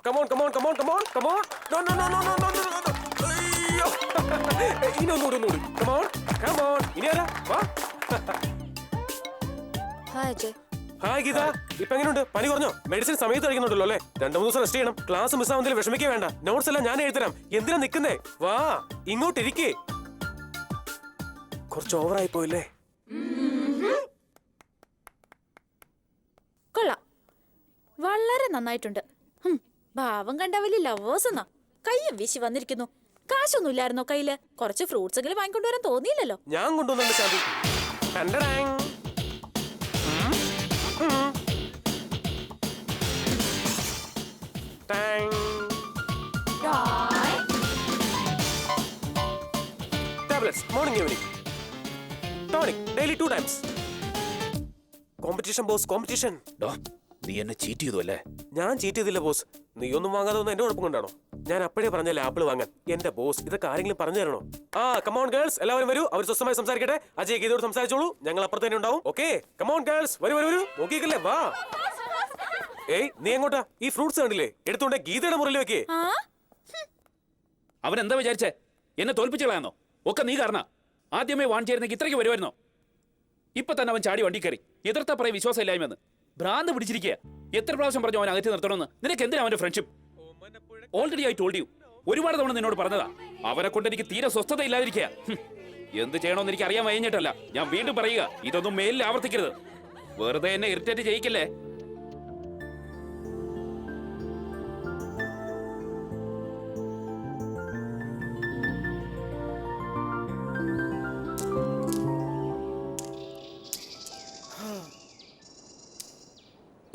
Come on. No. അയ്യോ. ഇനി ഒന്നുകൂടി. Come on. ഇനി ആരാ? വാ. ഹായ് അജയ്. ഹായ് ഗീത, ഇപ്പൊ എങ്ങനെയുണ്ട്? പനി കുറഞ്ഞോ? മെഡിസിൻ സമയത്ത് കഴിക്കുന്നുണ്ടല്ലോ അല്ലേ? 2-3 ദിവസം റെസ്റ്റ് ചെയ്യണം. ക്ലാസ് മിസ്സാവുന്നതിൽ വിഷമിക്കേ വേണ്ട. നോട്ട്സ് എല്ലാം ഞാൻ എഴുതരാം. എന്തിനാ നിക്കുന്നേ? വാ, ഇങ്ങോട്ടിരിക്കേ. കുറച്ച് ഓവറായി പോയില്ലേ? കൊള്ളാം, വളരെ നന്നായിട്ടുണ്ട്. ഭാവം കണ്ട വലിയ ലവേഴ്സ് എന്നാ. കയ്യും വീശി വന്നിരിക്കുന്നു. കാശൊന്നും ഇല്ലായിരുന്നോ കയ്യില്? കുറച്ച് ഫ്രൂട്ട്സ് എങ്കിലും വാങ്ങിക്കൊണ്ടുവരാൻ തോന്നിയില്ലല്ലോ. ഞാൻ കൊണ്ടുവന്നുണ്ട് ശാന്തി. Tablets, morning, evening. Tonic, daily 2 times. Competition, boss, competition. നീ എന്നെ ചീറ്റ് ചെയ്തു അല്ലേ? ഞാൻ ചീറ്റ് ചെയ്തില്ല ബോസ്. നീ ഒന്നും വാങ്ങാതെ ഒന്നും എന്റെ കുഴപ്പം കൊണ്ടാണോ? ഞാൻ അപ്പോഴേ പറഞ്ഞല്ലേ ആപ്പിൾ വാങ്ങാൻ. എന്റെ ബോസ്, ഇതൊക്കെ ആരെങ്കിലും പറഞ്ഞു തരണോ? കമോൺ ഗേൾസ്, എല്ലാവരും വരൂ. അവർ സ്വസ്ഥമായി സംസാരിക്കട്ടെ. അജയ് ഗീതയോട് സംസാരിച്ചോളൂ. ഞങ്ങൾ അപ്പുറത്ത് തന്നെ ഉണ്ടാവും. ഓക്കെ, കമോൺ ഗേൾസ്, വരൂ. നോക്കിക്കല്ലേ, വാ. നീ എങ്ങോട്ടാ? ഈ ഫ്രൂട്ട്സ് കണ്ടില്ലേ? എടുത്തോണ്ടേ ഗീതയുടെ മുറിയിൽ വെക്കേ. അവൻ എന്താ വിചാരിച്ചേ? എന്നെ തോൽപ്പിച്ചു കളയാന്നോ? ഒക്കെ നീ കാരണം. ആദ്യമേ വാങ്ങിച്ചിരുന്നെങ്കിൽ ഇത്രയ്ക്ക് വരുമായിരുന്നോ? ഇപ്പൊ തന്നെ അവൻ ചാടി വണ്ടി കയറി. എതിർത്താ പറയും വിശ്വാസം ഇല്ലായ്മെന്ന്. ഭ്രാന്ത് പിടിച്ചിരിക്കുക. എത്ര പ്രാവശ്യം പറഞ്ഞു അവൻ അകറ്റി നിർത്തണമെന്ന്? നിനക്ക് എന്തിനാ അവന്റെ friendship? Already I told you. ഒരുപാട് തവണ നിന്നോട് പറഞ്ഞതാ. അവരെ കൊണ്ട് എനിക്ക് തീരെ സ്വസ്ഥത ഇല്ലാതിരിക്കുക. എന്ത് ചെയ്യണമെന്ന് എനിക്ക് അറിയാൻ വൈകിട്ടല്ല. ഞാൻ വീണ്ടും പറയുക, ഇതൊന്നും മേലിൽ ആവർത്തിക്കരുത്. വെറുതെ എന്നെ ഇറിറ്റേറ്റ് ചെയ്യിക്കല്ലേ.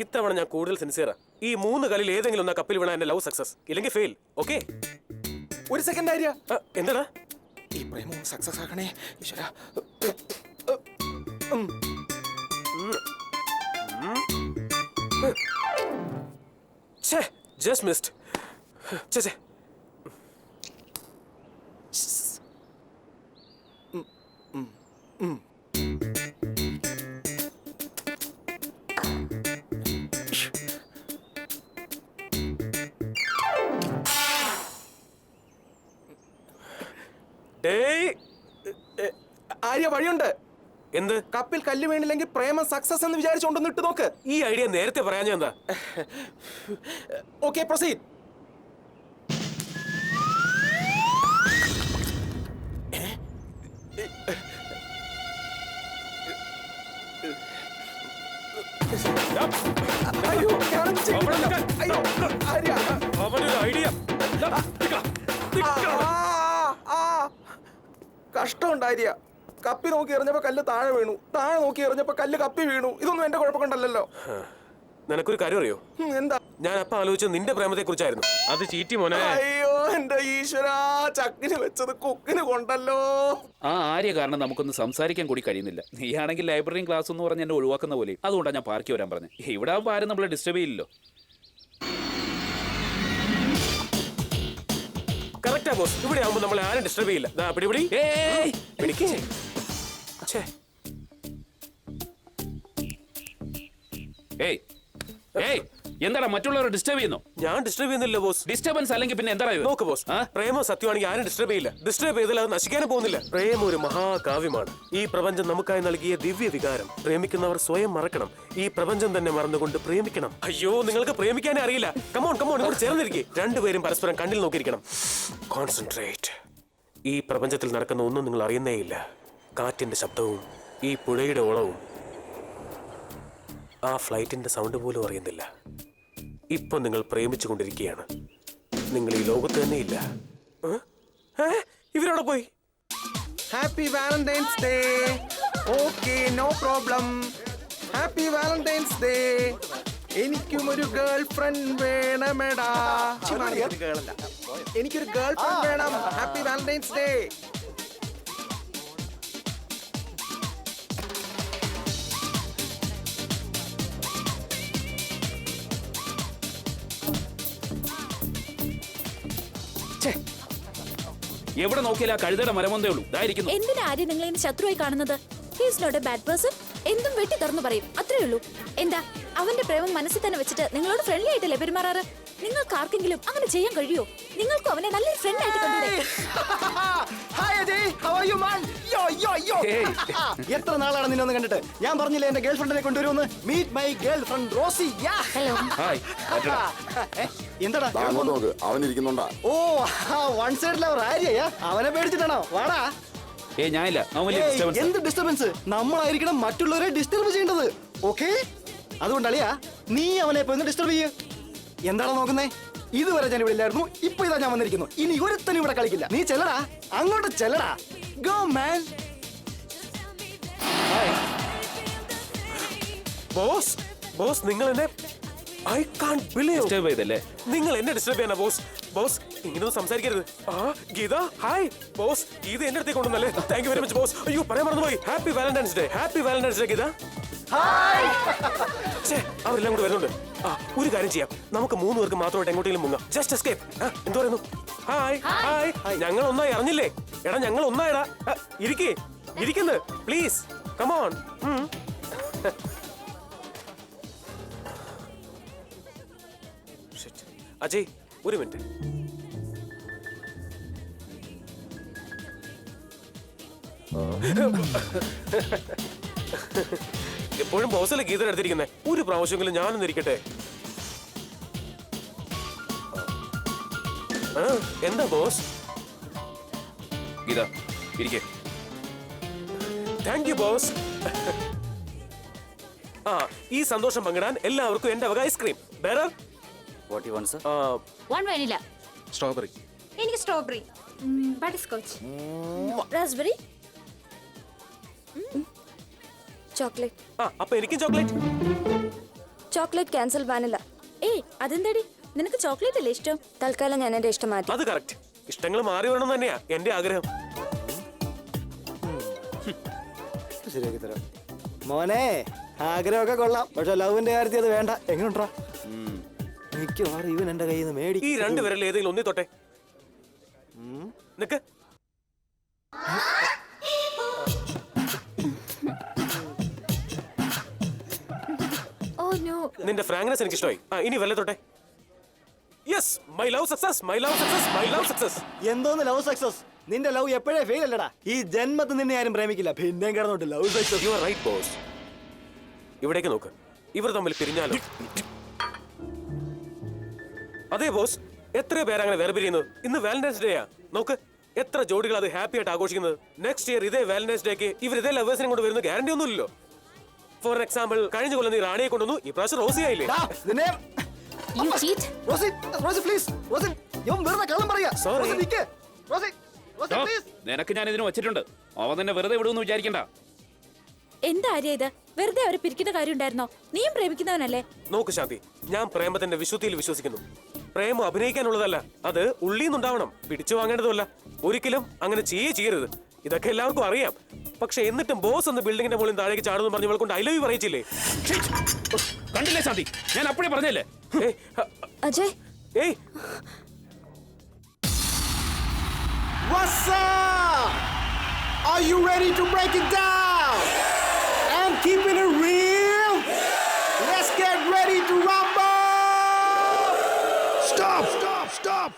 ഇത്തവണ ഞാൻ കൂടുതൽ സിൻസിയറാ. ഈ 3 കളിൽ ഏതെങ്കിലും ഒന്നാ കപ്പിൽ വീണ എന്റെ ലവ് സക്സസ്, ഇല്ലെങ്കിൽ ഫെയിൽ. ഓക്കെ? ഒരു സെക്കൻഡ് ആര്യ, എന്താടാ ഈ പ്രേമം സക്സസ് ആക്കണേ ഈശ്വരാ. Just missed. ചേ ആര്യ, വഴിയുണ്ട്. എന്ത്? കപ്പിൽ കല്ല് വീണില്ലെങ്കിൽ പ്രേമം സക്സസ് എന്ന് വിചാരിച്ചോണ്ടൊന്ന് ഇട്ട് നോക്ക്. ഈ ഐഡിയ നേരത്തെ പറയാൻ എന്താ? Okay, proceed. അയ്യോ, അവനൊരു ഐഡിയ. കഷ്ടമുണ്ടായിരിയ. കപ്പി നോക്കി എറിഞ്ഞപ്പോ കല്ല് താഴെ വീണു, താഴെ നോക്കി എറിഞ്ഞപ്പോ കല്ല് കപ്പി വീണു. ഇതൊന്നും എന്റെ കുഴപ്പം കൊണ്ടല്ലോ. നിനക്കൊരു കാര്യം അറിയോ? എന്താ? ഞാൻ അപ്പ ആലോചിച്ചത് നിന്റെ പ്രേമത്തെ കുറിച്ചായിരുന്നു. അത് ചീറ്റി മോനെ. അയ്യോ എന്റെ ഈശ്വരാ, ചക്കിന് വെച്ചത് കുക്കിന് കൊണ്ടല്ലോ. ആ ആര്യ കാരണം നമുക്കൊന്ന് സംസാരിക്കാൻ കൂടി കഴിയുന്നില്ല. നീയാണെങ്കിൽ ലൈബ്രറിയും ക്ലാസ് എന്ന് പറഞ്ഞ് എന്നെ ഒഴിവാക്കുന്ന പോലെ. അതുകൊണ്ടാണ് ഞാൻ പാർക്കി വരാൻ പറഞ്ഞത്. ഇവിടെ ആകുമ്പോൾ ആരും നമ്മളെ ഡിസ്റ്റർബ് ചെയ്യില്ലല്ലോ. Correct boss. ഇവിടെ ആവുമ്പോൾ നമ്മളെ ആരും ഡിസ്റ്റർബ് ചെയ്യില്ല. പിടിക്കേ. ഏയ് ഏയ്, എന്താടാ മറ്റുള്ളവരെ ഡിസ്റ്റർബ് ചെയ്യുന്നു? ഞാൻ ഡിസ്റ്റർബ് ചെയ്യുന്നില്ല ബോസ്. ഡിസ്റ്റർബൻസ് അല്ലെങ്കിൽ പിന്നെ എന്താ? നോക്ക് ബോസ്, പ്രേമം സത്യമാണെങ്കിൽ ആരും ഡിസ്റ്റർബ് ചെയ്യില്ല. ഡിസ്റ്റർബ് ചെയ്താൽ അത് നശിക്കാനും പോകുന്നില്ല. പ്രേമം ഒരു മഹാകാവ്യമാണ്. ഈ പ്രപഞ്ചം നമുക്കായി നൽകിയ ദിവ്യ വികാരം. പ്രേമിക്കുന്നവർ സ്വയം മറക്കണം. ഈ പ്രപഞ്ചം തന്നെ മറന്നുകൊണ്ട് പ്രേമിക്കണം. അയ്യോ, നിങ്ങൾക്ക് പ്രേമിക്കാനേ അറിയില്ല. കമോൺ കമോൺ, ഇവിടെ ചേർന്നിരിക്കേ. രണ്ടുപേരും പരസ്പരം കണ്ണിൽ നോക്കിയിരിക്കണം. കോൺസെൻട്രേറ്റ്. ഈ പ്രപഞ്ചത്തിൽ നടക്കുന്ന ഒന്നും നിങ്ങൾ അറിയുന്നേയില്ല. കാറ്റിന്റെ ശബ്ദവും ഈ പുഴയുടെ ഓളവും ആ ഫ്ലൈറ്റിന്റെ സൗണ്ട് പോലും അറിയുന്നില്ല. ഇപ്പൊ നിങ്ങൾ പ്രേമിച്ചു കൊണ്ടിരിക്കുകയാണ്. നിങ്ങൾ ഈ ലോകത്ത് തന്നെ ഇല്ല. ഇവരോടെ പോയി. Happy Valentine's day. Okay, no problem. Happy Valentine's day. എനിക്കും ഒരു ഗേൾ ഫ്രണ്ട് വേണമെടാ. എനിക്കൊരു ഗേൾ ഫ്രണ്ട് വേണം. Happy Valentine's day. എവിടെ നോക്കിയാൽ ആ കഴുതയുടെ മരമൊന്നേ ഉള്ളൂ. ഇതായിരിക്കുന്നു. എന്തിനാ ആദ്യം നിങ്ങൾ ഇനി ശത്രുവായി കാണുന്നത്? He's not a bad person. എന്തും വെട്ടി തുറന്നു പറയും, അത്രേ ഉള്ളൂ. എന്താ അവന്റെ പ്രേമം മനസ്സിൽ തന്നെ വെച്ചിട്ട് നിങ്ങളോട് ഫ്രണ്ട്ലി ആയിട്ടല്ലേ പെരുമാറാറ്? നിങ്ങൾക്ക് ആർക്കെങ്കിലും അങ്ങനെ ചെയ്യാൻ കഴിയോ? നിങ്ങൾക്കും അവനെ നല്ലൊരു ഫ്രണ്ട് ആയിട്ട് കണ്ടൂടെ? എത്ര നാളാണ് നിന്നെ ഒന്ന് കണ്ടിട്ട്? ഞാൻ പറഞ്ഞില്ലേ എന്റെ ഗേൾ ഫ്രണ്ടിനെ കൊണ്ടുവരുമെന്ന്. Meet my girlfriend Rosie. Hello. എന്താടാ അവനിരിക്കുന്നുണ്ടാ? ഓ, വൺ സൈഡ് ലവർ ആര്യ. അവനെ പേടിച്ചിട്ടാണോ? വാടാ. ഞാനില്ല. എന്ത് ഡിസ്റ്റർബൻസ്? നമ്മളായിരിക്കണം മറ്റുള്ളവരെ ഡിസ്റ്റർബ് ചെയ്യേണ്ടത്. ഓക്കെ, അതുകൊണ്ട് അളിയാ നീ അവനെ ഇപ്പൊ ഡിസ്റ്റർബ് ചെയ്യ്. എന്താണോ നോക്കുന്നേ? ഇതുവരെ ഞാൻ ഇവിടെ ഇല്ലായിരുന്നു, ഇപ്പൊ ഇതാ ഞാൻ വന്നിരിക്കുന്നു. ഇനി ഒരുത്തനും ഇവിടെ കളിക്കില്ല. നീ ചെല്ലടാ, അങ്ങോട്ട് ചെല്ലടാ. Go man. ബോസ്, ബോസ് നിങ്ങൾ എന്നെ ഐ കാന്റ് ബിലീവ് ഡിസ്റ്റർബ് ചെയ്തല്ലേ? നിങ്ങൾ എന്നെ ഡിസ്റ്റർബ് ചെയ്യാനാ ബോസ്? ബോസ് ഇങ്ങനൊന്നും സംസാരിക്കരുത്. Geetha, hi boss. ഗീത എന്റെ അടുത്തേക്ക് കൊണ്ടുവന്നല്ലേ? Thank you very much boss. അയ്യോ, പറയാൻ മറന്നുപോയി. Happy Valentine's day. Happy Valentine's day Geetha. അവരെല്ലാം കൂടെ വരുന്നുണ്ട്. ഒരു കാര്യം ചെയ്യാം, നമുക്ക് 3 പേർക്ക് മാത്രമായിട്ട് എങ്ങോട്ടെങ്കിലും മുങ്ങാം. Just escape. എന്ത് പറയുന്നു? Hi hi. ഞങ്ങൾ ഒന്നായി, അറിഞ്ഞില്ലേ? എടാ ഞങ്ങൾ ഒന്നായടാ. ഇരിക്കേ, ഇരിക്കുന്നത് പ്ലീസ്. കമോൺ. അജയ്, ഒരു മിനിറ്റ്. എപ്പോഴും ബോസല്ലേ ഗീത എടുത്തിരിക്കുന്നേ. ഒരു പ്രാവശ്യമെങ്കിലും ഞാനൊന്നും ഇരിക്കട്ടെ. എന്താ ബോസ്? ഗീത ഇരിക്കേ. Thank you boss. ഈ സന്തോഷം പങ്കിടാൻ എല്ലാവർക്കും എന്റെ വക ice cream. Better What you want, sir? One vanilla. Strawberry. എനിക്ക് സ്ട്രോബെറി. ബട്ടർസ്കോച്ച്. റാസ്ബെറി. ചോക്ലേറ്റ്. അപ്പൊ എനിക്കും ചോക്ലേറ്റ്. Chocolate cancel vanilla. ഏയ് അതെന്താടി, നിനക്ക് ചോക്ലേറ്റ് അല്ലേ ഇഷ്ടം? തൽക്കാലം ഞാൻ എന്റെ ഇഷ്ടം മാറ്റി. അത് കറക്റ്റ്. ഇഷ്ടങ്ങൾ മാറി വരണം തന്നെയാ എന്റെ ആഗ്രഹം. ശരിയാക്കി തരാം മോനെ. ആഗ്രഹമൊക്കെ കൊള്ളാം, പക്ഷെ ലവിന്റെ കാര്യത്തിൽ അത് വേണ്ട. എങ്ങനെയുണ്ടാ? മിക്കവാറും ഇവൻ എന്റെ കയ്യിൽ നിന്ന് മേടി. ഈ രണ്ടുപേരിൽ ഏതെങ്കിലും ഒന്നി തൊട്ടെ. നിക്ക്. നിന്റെ ഫ്രാങ്ക്നെസ് എനിക്ക് ഇഷ്ടമായി. ഇനി വല്ല തൊട്ടെ. Yes, my love success, my love success, my love success. എന്തോന്ന് ലവ് സക്സസ്? നിന്റെ ലവ് എപ്പോഴേ ഫെയിൽ അല്ലടാ. ഈ ജന്മത്തിൽ നിന്നെ ആരും പ്രേമിക്കില്ല, പിന്നെ കിടന്നോട്ട് love success. You are right boss. ഇവിടേക്ക് നോക്ക്, ഇവർ തമ്മിൽ പിരിഞ്ഞാലോ? അതെ ബോസ്, എത്ര പേര് അങ്ങനെ വേർപിരിയുന്നു. ഇന്ന് വാലന്റൈൻസ് ഡേയാ. നോക്ക്, എത്ര ജോഡികൾ അത് ഹാപ്പി ആയിട്ട് ആഘോഷിക്കുന്നത്. നെക്സ്റ്റ് ഇയർ ഇതേ വാലന്റൈൻസ് ഡേക്ക് ഇവർ ഇതേ ലവേഴ്സിനെ കൊണ്ട് വരുന്ന ഗ്യാരണ്ടി ഒന്നുമില്ലല്ലോ. ഫോർ എക്സാമ്പിൾ, കഴിഞ്ഞ കൊല്ലം നീ റാണിയെ കൊണ്ടുവന്നു, ഈ പ്രാവശ്യം റോസി ആയില്ലേ? You cheat. Rosie, Rosie please. Rosie, ഇവൻ വെറുതെ കള്ളം പറയാ. Sorry. റോസി നിക്ക്. റോസി, റോസി ദോ, പ്ലീസ്. നിനക്ക് ഞാൻ ഇതിന് വെച്ചിട്ടുണ്ട്. അവൻ തന്നെ വെറുതെ വിടുമെന്ന് വിചാരിക്കണ്ട. എന്താ ആര്യ ഇത്? വെറുതെ അവരെ പിരിക്കുന്ന കാര്യം ഉണ്ടായിരുന്നോ? നീയും പ്രേമിക്കുന്നവനല്ലേ? നോക്ക് ശാന്തി, ഞാൻ പ്രേമത്തിന്റെ വിശുദ്ധിയിൽ വിശ്വസിക്കുന്നു. പ്രേമം അഭിനയിക്കാനുള്ളതല്ല, അത് ഉള്ളിന്നുണ്ടാവണം, പിടിച്ചു വാങ്ങേണ്ടതുമല്ല. ഒരിക്കലും അങ്ങനെ ചെയ്യരുത്. ഇതൊക്കെ എല്ലാവർക്കും അറിയാം. പക്ഷെ എന്നിട്ടും ബോസ് എന്ന ബിൽഡിങ്ങിന്റെ മുകളിൽ താഴേക്ക് ചാടുന്നു പറഞ്ഞ് ഇവൾ കൊണ്ട് ഐ ലവ് യു പറയിച്ചില്ലേ? കണ്ടില്ലേ ശാന്തി, ഞാൻ അപ്പഴേ പറഞ്ഞല്ലേ. അജയ്, ഏയ് What's up? Are you ready to break it down? And keeping it real? Let's get ready to rumble! Stop! Stop! Stop!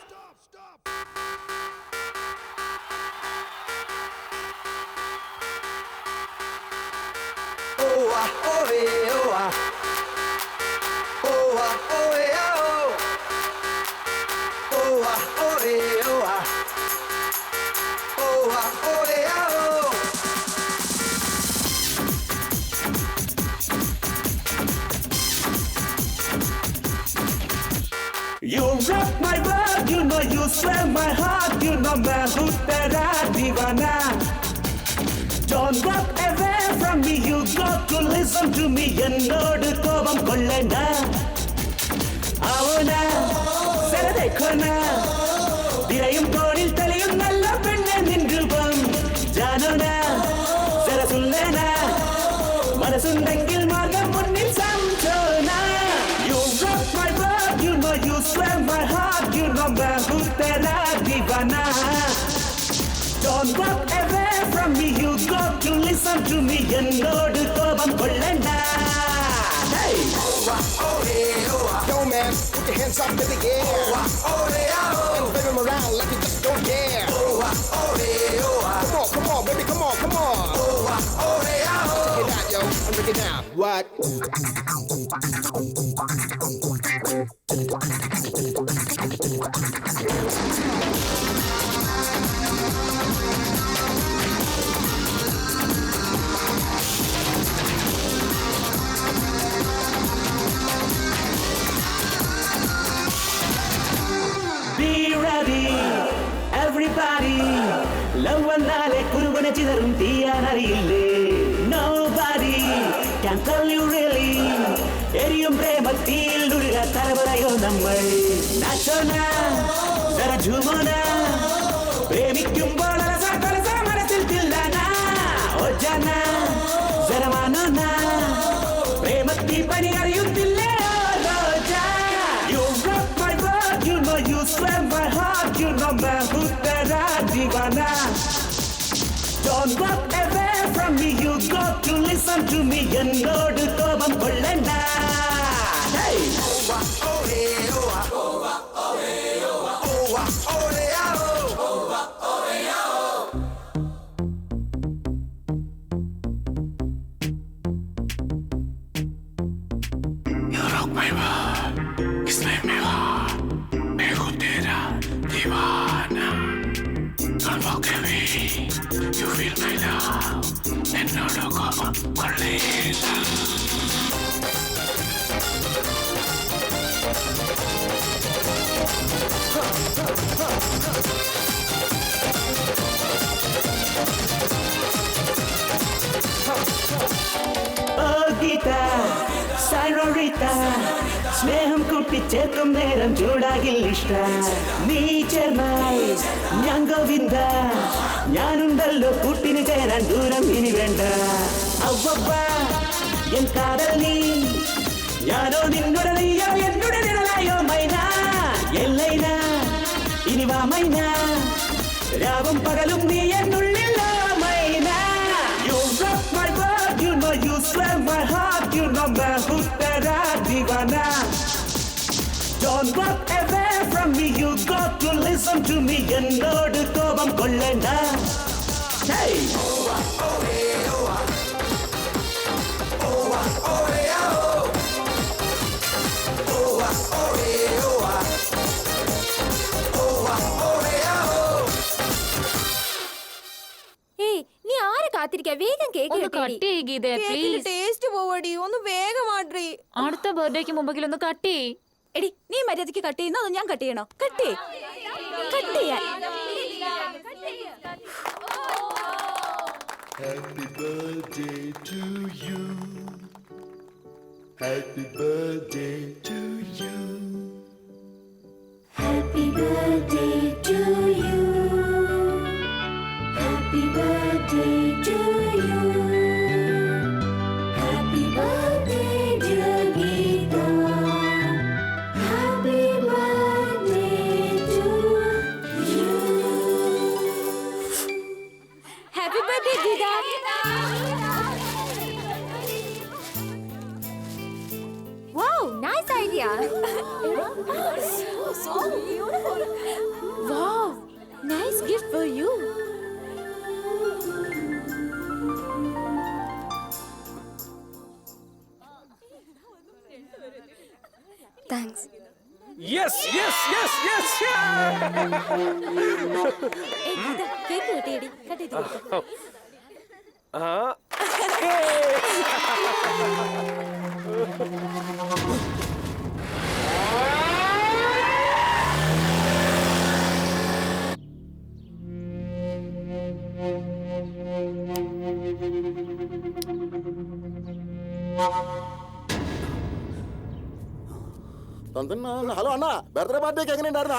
Oh, oh, oh, oh. Oh, oh, oh. Oh, oh, oh. Oh, oh, oh. You rock my world, you know you swell my heart, you know मैं हूँ तेरा दीवाना. Don't walk away from me, you got to listen to me. എന്നോട് കോപം കൊള്ളണ്ട. ആവോന സര ദേഖോന തിരയും കോണിൽ തെളിയും നല്ല പെണ്ണെ നിൻ രൂപം. ജാനോന സര സുല്ലേന മനസ്സുണ്ടെങ്കിൽ മാർഗം മുന്നിൽ സംശോന. You rock my world, you know you swell my heart, you know मैं हूँ तेरा दीवाना. Don't walk away from me, you got to listen to me. എന്നോട് കോപം കൊള്ളണ്ട. Hey! Yo, man, put your hands up in the air. And wave them around like you just don't care. Come on, come on, baby, come on, come on. Check it out, yo, and break it down. What? Be ready, everybody. Love വന്നാലേ കുരുവനെ ചിതറും തീയാനറിയില്ലേ. Nobody can tell you really. എരിയും പ്രേമത്തിൽ ഉരുക തലമുറയോ നമ്മൾ. നാച്ചോന സര ഝൂമോന പ്രേമിക്കുമ്പോൾ അലസ മനസ്സിൽ തില്ലാന. ഓജാന സര മാനോന പ്രേമത്തിൽ പനി അറിയുന്നില്ലേ. You rock my world, you know you swell my heart, you know मैं हूँ तेरा दीवाना. Don't walk away from me, you got to listen to me. എന്നോട് കോപം കൊള്ളണ്ട. Hey! സ്നേഹം കൂട്ടിച്ചേർക്കും നേരം ചൂടാകില്ലിഷ്ട നീ ചേർന്നായി ഞാൻ ഗോവിന്ദ ഞാനുണ്ടല്ലോ കൂട്ടിന് ചേരാൻ ദൂരം ഇനി വേണ്ട അവ്വ എൻ കാതൽ നീ ഞാനോ നിന്നോട് നീയോ എന്നോട് നിഴലായോ മൈന എല്ലൈന ഇനി വാ മൈന രാവും പകലും നീ എന്നുള്ളിലോ മൈന You rock my world, you know you swell my heart, you know मैं हूँ तेरा दीवाना. Don't walk away from me, you got to listen to me. എന്നോട് കോപം കൊള്ളേണ്ട. Hey. നീ ആരെ കാത്തിരിക്കാ? വേഗം കേക്ക് ടേസ്റ്റ് പോവടി, ഒന്ന് വേഗം ആട്രി. അടുത്ത ബർത്ത്ഡേക്ക് മുമ്പെങ്കിലും ഒന്ന് കട്ട് ചെയ്യ്. എടി നീ മര്യാദക്ക് കട്ട് ചെയ്യുന്നോ അതോ ഞാൻ കട്ട് ചെയ്യണോ? കട്ട് ചെയ്യാൻ. Happy birthday to you. Happy birthday to you. Happy birthday to you. Happy birthday to you. Happy birthday dear Geeta. Happy birthday to you. Happy birthday Geeta. Wow, nice idea. So beautiful. Wow, nice gift for you. Thanks. Yes, yes, yes, yes. Cake cut ചെയ്ത് കൊടുക്കാം. Hello അണ്ണാ, birthday പാർട്ടിയൊക്കെ എങ്ങനെ ഉണ്ടായിരുന്നു?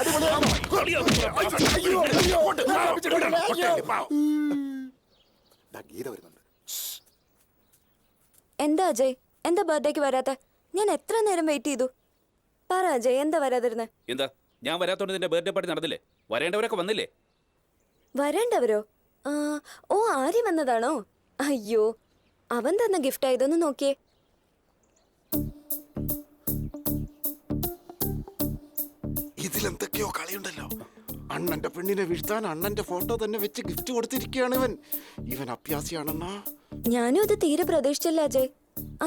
എന്താ അജയ്, എന്താ ബർത്ത്ഡേക്ക് വരാത്ത? ഞാൻ എത്ര നേരം വെയിറ്റ് ചെയ്തു. പറ അജയ്, എന്താ വരാതിരുന്നെ? എന്താ ഞാൻ വരാത്തോണ്ട് നിന്റെ ബർത്ത്ഡേ പാർട്ടി നടന്നില്ലേ? വരേണ്ടവരൊക്കെ വന്നില്ലേ? വരേണ്ടവരോ? ഓ, ആര്യ വന്നതാണോ? അയ്യോ, അവൻ തന്ന ഗിഫ്റ്റ് ആയതൊന്ന് നോക്കിയേ. ഇതിലെന്തൊക്കെയോ കളിയുണ്ടല്ലോ. അണ്ണന്റെ പെണ്ണിനെ വീഴ്ത്താൻ അണ്ണന്റെ ഫോട്ടോ തന്നെ വെച്ച് ഗിഫ്റ്റ് കൊടുത്തിരിക്കുകയാണ് ഇവൻ അഭ്യാസിയാണെന്നാ. ഞാനും ഇത് തീരെ പ്രതീക്ഷിച്ചില്ല അജയ്.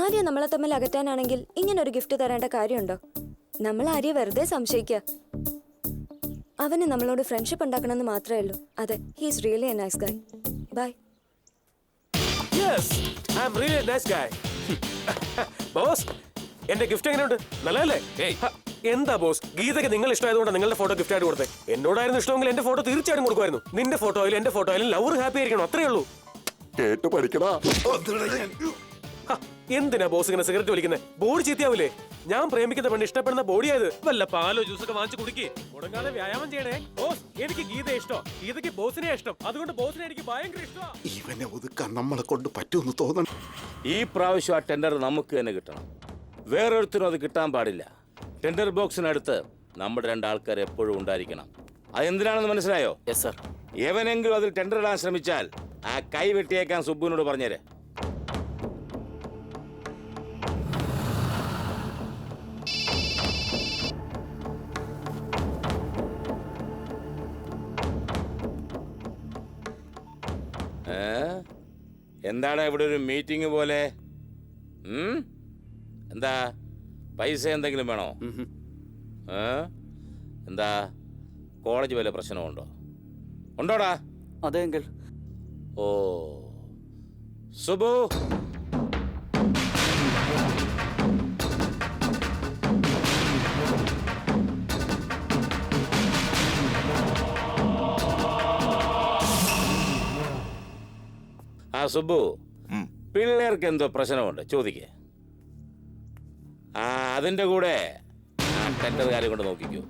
ആര്യ നമ്മളെ തമ്മിൽ അകറ്റാനാണെങ്കിൽ ഇങ്ങനെ ഒരു ഗിഫ്റ്റ് തരേണ്ട കാര്യമുണ്ടോ? നമ്മൾ ആര്യ വെറുതെ സംശയിക്കുക. അവന് നമ്മളോട് ഫ്രണ്ട്ഷിപ്പ് ഉണ്ടാക്കണമെന്ന് മാത്രമേ ഉള്ളൂ. അതെ, he's really a nice guy. Bye. Yes, I'm really a nice guy. Boss, എന്റെ ഗിഫ്റ്റ് എങ്ങനെയുണ്ട്? നല്ലതല്ലേ? എന്താ ബോസ്, ഗീതയ്ക്ക് നിങ്ങൾ ഇഷ്ടമായതുകൊണ്ട് നിങ്ങളുടെ ഫോട്ടോ ഗിഫ്റ്റ് ആയിട്ട് കൊടുത്തേ. എന്നോടായിരുന്നു ഇഷ്ടമെങ്കിൽ എന്റെ ഫോട്ടോ തീർച്ചയായിട്ടും കൊടുക്കുമായിരുന്നു. നിന്റെ ഫോട്ടോയിലും എന്റെ ഫോട്ടോയിലും ലവർ ഹാപ്പി ആയിരിക്കണം, അത്രേ ഉള്ളൂ. കേട്ട് പഠിക്കടാ. എന്തിനാ ബോസ് ഇങ്ങനെ സിഗരറ്റ് വലിക്കുന്നത്? ബോഡി ചീത്തയാവൂലേ? ഞാൻ പ്രേമിക്കുന്ന പെണ്ണ് ഇഷ്ടപ്പെടുന്ന ബോഡിയായത്. വല്ല പാലോ ജ്യൂസൊക്കെ വാങ്ങിച്ചു കുടിക്കേ. മുടങ്ങാതെ വ്യായാമം ചെയ്യണേ. ബോസ്, എനിക്ക് ഗീത ഇഷ്ടം, ഗീതയ്ക്ക് ബോസിനെ ഇഷ്ടം. അതുകൊണ്ട് ബോസിനെ എനിക്ക് ഭയങ്കര ഇഷ്ടമാണ്. ഇവനെ ഒതുക്കാൻ നമ്മളെ കൊണ്ട് പറ്റുമെന്ന് തോന്നണം. ഈ പ്രാവശ്യം ആ ടെൻഡർ നമുക്ക് തന്നെ കിട്ടണം. വേറൊരുത്തരും അത് കിട്ടാൻ പാടില്ല. ടെൻഡർ ബോക്സിനടുത്ത് നമ്മുടെ രണ്ടാൾക്കാർ എപ്പോഴും ഉണ്ടായിരിക്കണം. അതെന്തിനാണെന്ന് മനസ്സിലായോ? Yes sir. എവനെങ്കിലും അതിൽ ടെൻഡർ ഇടാൻ ശ്രമിച്ചാൽ ആ കൈ വെട്ടിയേക്കാൻ സുബ്ബുവിനോട് പറഞ്ഞേരെ. എന്താണ് ഇവിടെ ഒരു മീറ്റിംഗ് പോലെ? എന്താ പൈസ എന്തെങ്കിലും വേണോ? എന്താ കോളേജ് വല്ല പ്രശ്നമുണ്ടോ? ഉണ്ടോടാ? അതെ അങ്കിൾ. ഓ സുബു, ആ സുബു, പിള്ളേർക്ക് എന്തോ പ്രശ്നമുണ്ട്, ചോദിക്കേ. ആ അതിന്റെ കൂടെ ആ ടെൻഡർ കാര്യം കൊണ്ട് നോക്കിക്കോ.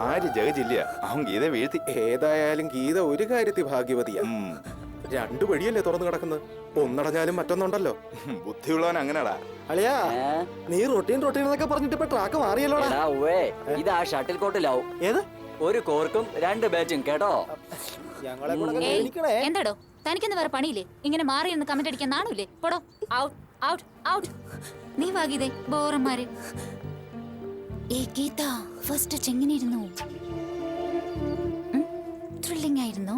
ആര് ജഗജില്ല, അവൻ ഗീത വീഴ്ത്തി. ഏതായാലും ഗീത ഒരു കാര്യത്തിൽ ഭാഗ്യവതിയാ. രണ്ടു വഴിയല്ലേ തുറന്നു കിടക്കുന്നത്, ഒന്നടഞ്ഞാലും മറ്റൊന്നുണ്ടല്ലോ. ബുദ്ധിയുള്ളവൻ അങ്ങനെടാ. അളിയാ, നീ റൊട്ടീൻ എന്നൊക്കെ പറഞ്ഞിട്ട് ഇപ്പൊ ട്രാക്ക് മാറിയല്ലോടാ. ഇത് ആ ഷട്ടിൽ കോട്ടിലാവും. ഏത്? ഒരു കോർക്കും 2 ബാറ്റും കേട്ടോ. എന്താടോ തനിക്കെന്ന് വേറെ പണിയില്ലേ? ഇങ്ങനെ മാറി എന്ന് കമന്റ് അടിക്കാൻ നാണൂല്ലേ? പോടോ, ഔട്ട് ഔട്ട് ഔട്ട്. നീ വാഗീതേ ബോറന്മാര്. ഏ ഗീത, ഫസ്റ്റ് എങ്ങനെയിരുന്നു? ത്രില്ലിംഗ് ആയിരുന്നു.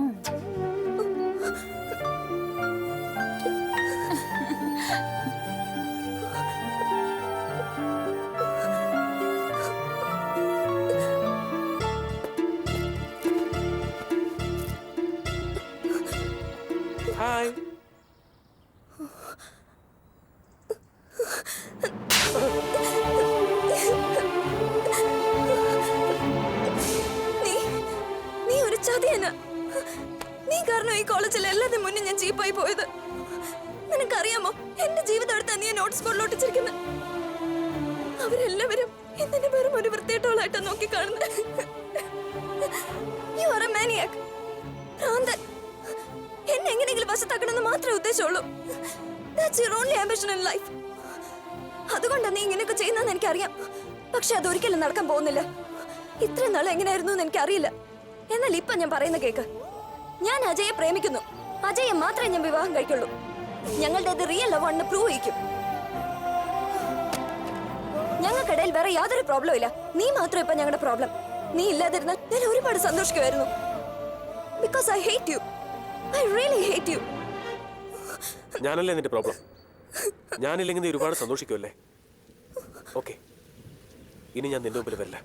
ഹായ്. നീ ഒരു ചതിയനാ. നീ കാരണം ഈ കോളേജിൽ എല്ലാത്തിനും മുന്നേ ഞാൻ ചീപ്പായി പോയത്. നിനക്കറിയാമോ, എന്റെ ജീവിതം എടുത്താ നീ നോട്ട്സ് ബോർഡിൽ ഒട്ടിച്ചിരിക്കുന്നത്. അവരെല്ലാവരും എന്നെ വെറും ഒരു വൃത്തിയേട്ടോളായിട്ടാ നോക്കി കാണുന്നത്. You are a maniac. ഭ്രാന്തൻ. എന്നെ എങ്ങനെയെങ്കിലും വശത്താക്കണമെന്ന് മാത്രമേ ഉദ്ദേശമുള്ളൂ. That's your only ambition in life. അതുകൊണ്ടാണ് നീ ഇങ്ങനെയൊക്കെ ചെയ്യുന്നതെന്ന് എനിക്കറിയാം. പക്ഷെ അതൊരിക്കലും നടക്കാൻ പോകുന്നില്ല. ഇത്രയും നാൾ എങ്ങനെയായിരുന്നു എന്ന് എനിക്കറിയില്ല. എന്നാൽ ഇപ്പൊ ഞാൻ പറയുന്ന കേക്ക്. ഞാൻ അജയെ പ്രേമിക്കുന്നു. അജയെ മാത്രമേ ഞാൻ വിവാഹം കഴിക്കുള്ളൂ. ഞങ്ങളുടെ റിയൽ ലവ് ആണെന്ന് പ്രൂവ് ചെയ്യിക്കും. ഞങ്ങൾക്കിടയിൽ വേറെ യാതൊരു പ്രോബ്ലം ഇല്ല. നീ മാത്രം ഇപ്പൊ ഞങ്ങളുടെ പ്രോബ്ലം. നീ ഇല്ലാതിരുന്നാൽ ഞാൻ ഒരുപാട് സന്തോഷിക്കുമായിരുന്നു. Because I hate you. I really hate you. ഞാനല്ലേ നിന്റെ പ്രോബ്ലം? ഞാനില്ലെങ്കിൽ നീ ഒരുപാട് സന്തോഷിക്കുമല്ലേ? ഓക്കെ, ഇനി ഞാൻ നിന്റെ മുമ്പിൽ വരില്ല.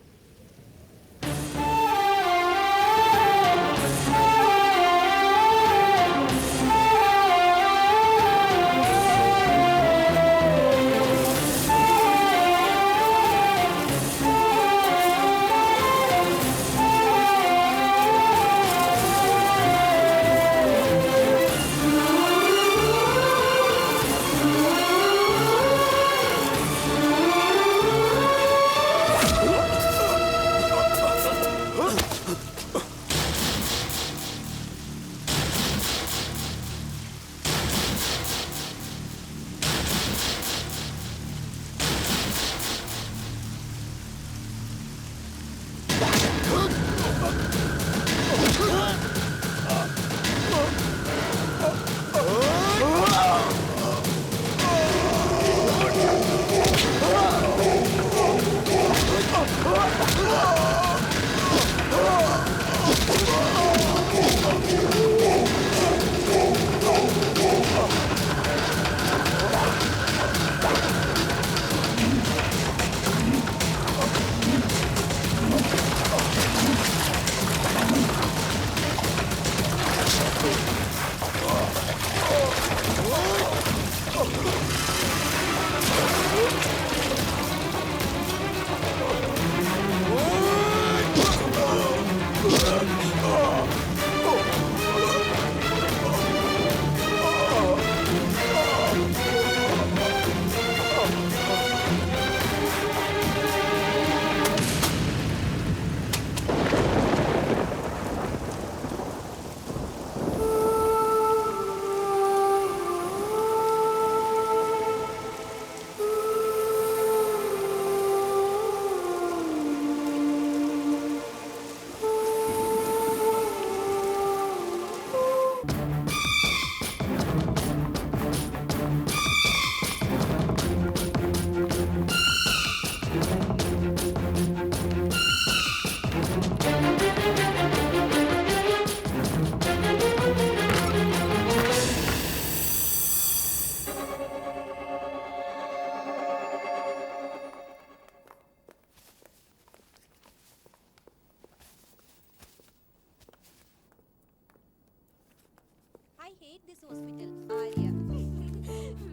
this hospital, Arya.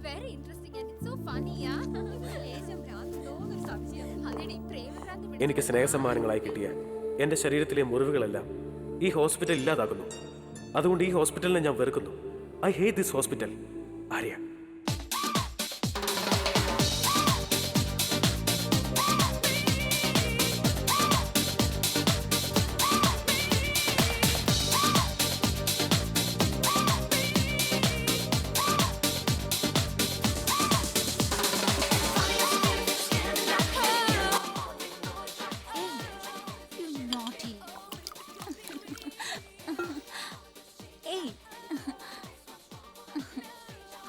Very interesting and it's so funny, yeah. എനിക്ക് സ്നേഹസമ്മാനങ്ങളായി കിട്ടിയ എൻ്റെ ശരീരത്തിലെ മുറിവുകളെല്ലാം ഈ ഹോസ്പിറ്റൽ ഇല്ലാതാക്കുന്നു. അതുകൊണ്ട് ഈ ഹോസ്പിറ്റലിനെ ഞാൻ വെറുക്കുന്നു. I hate this hospital. Arya.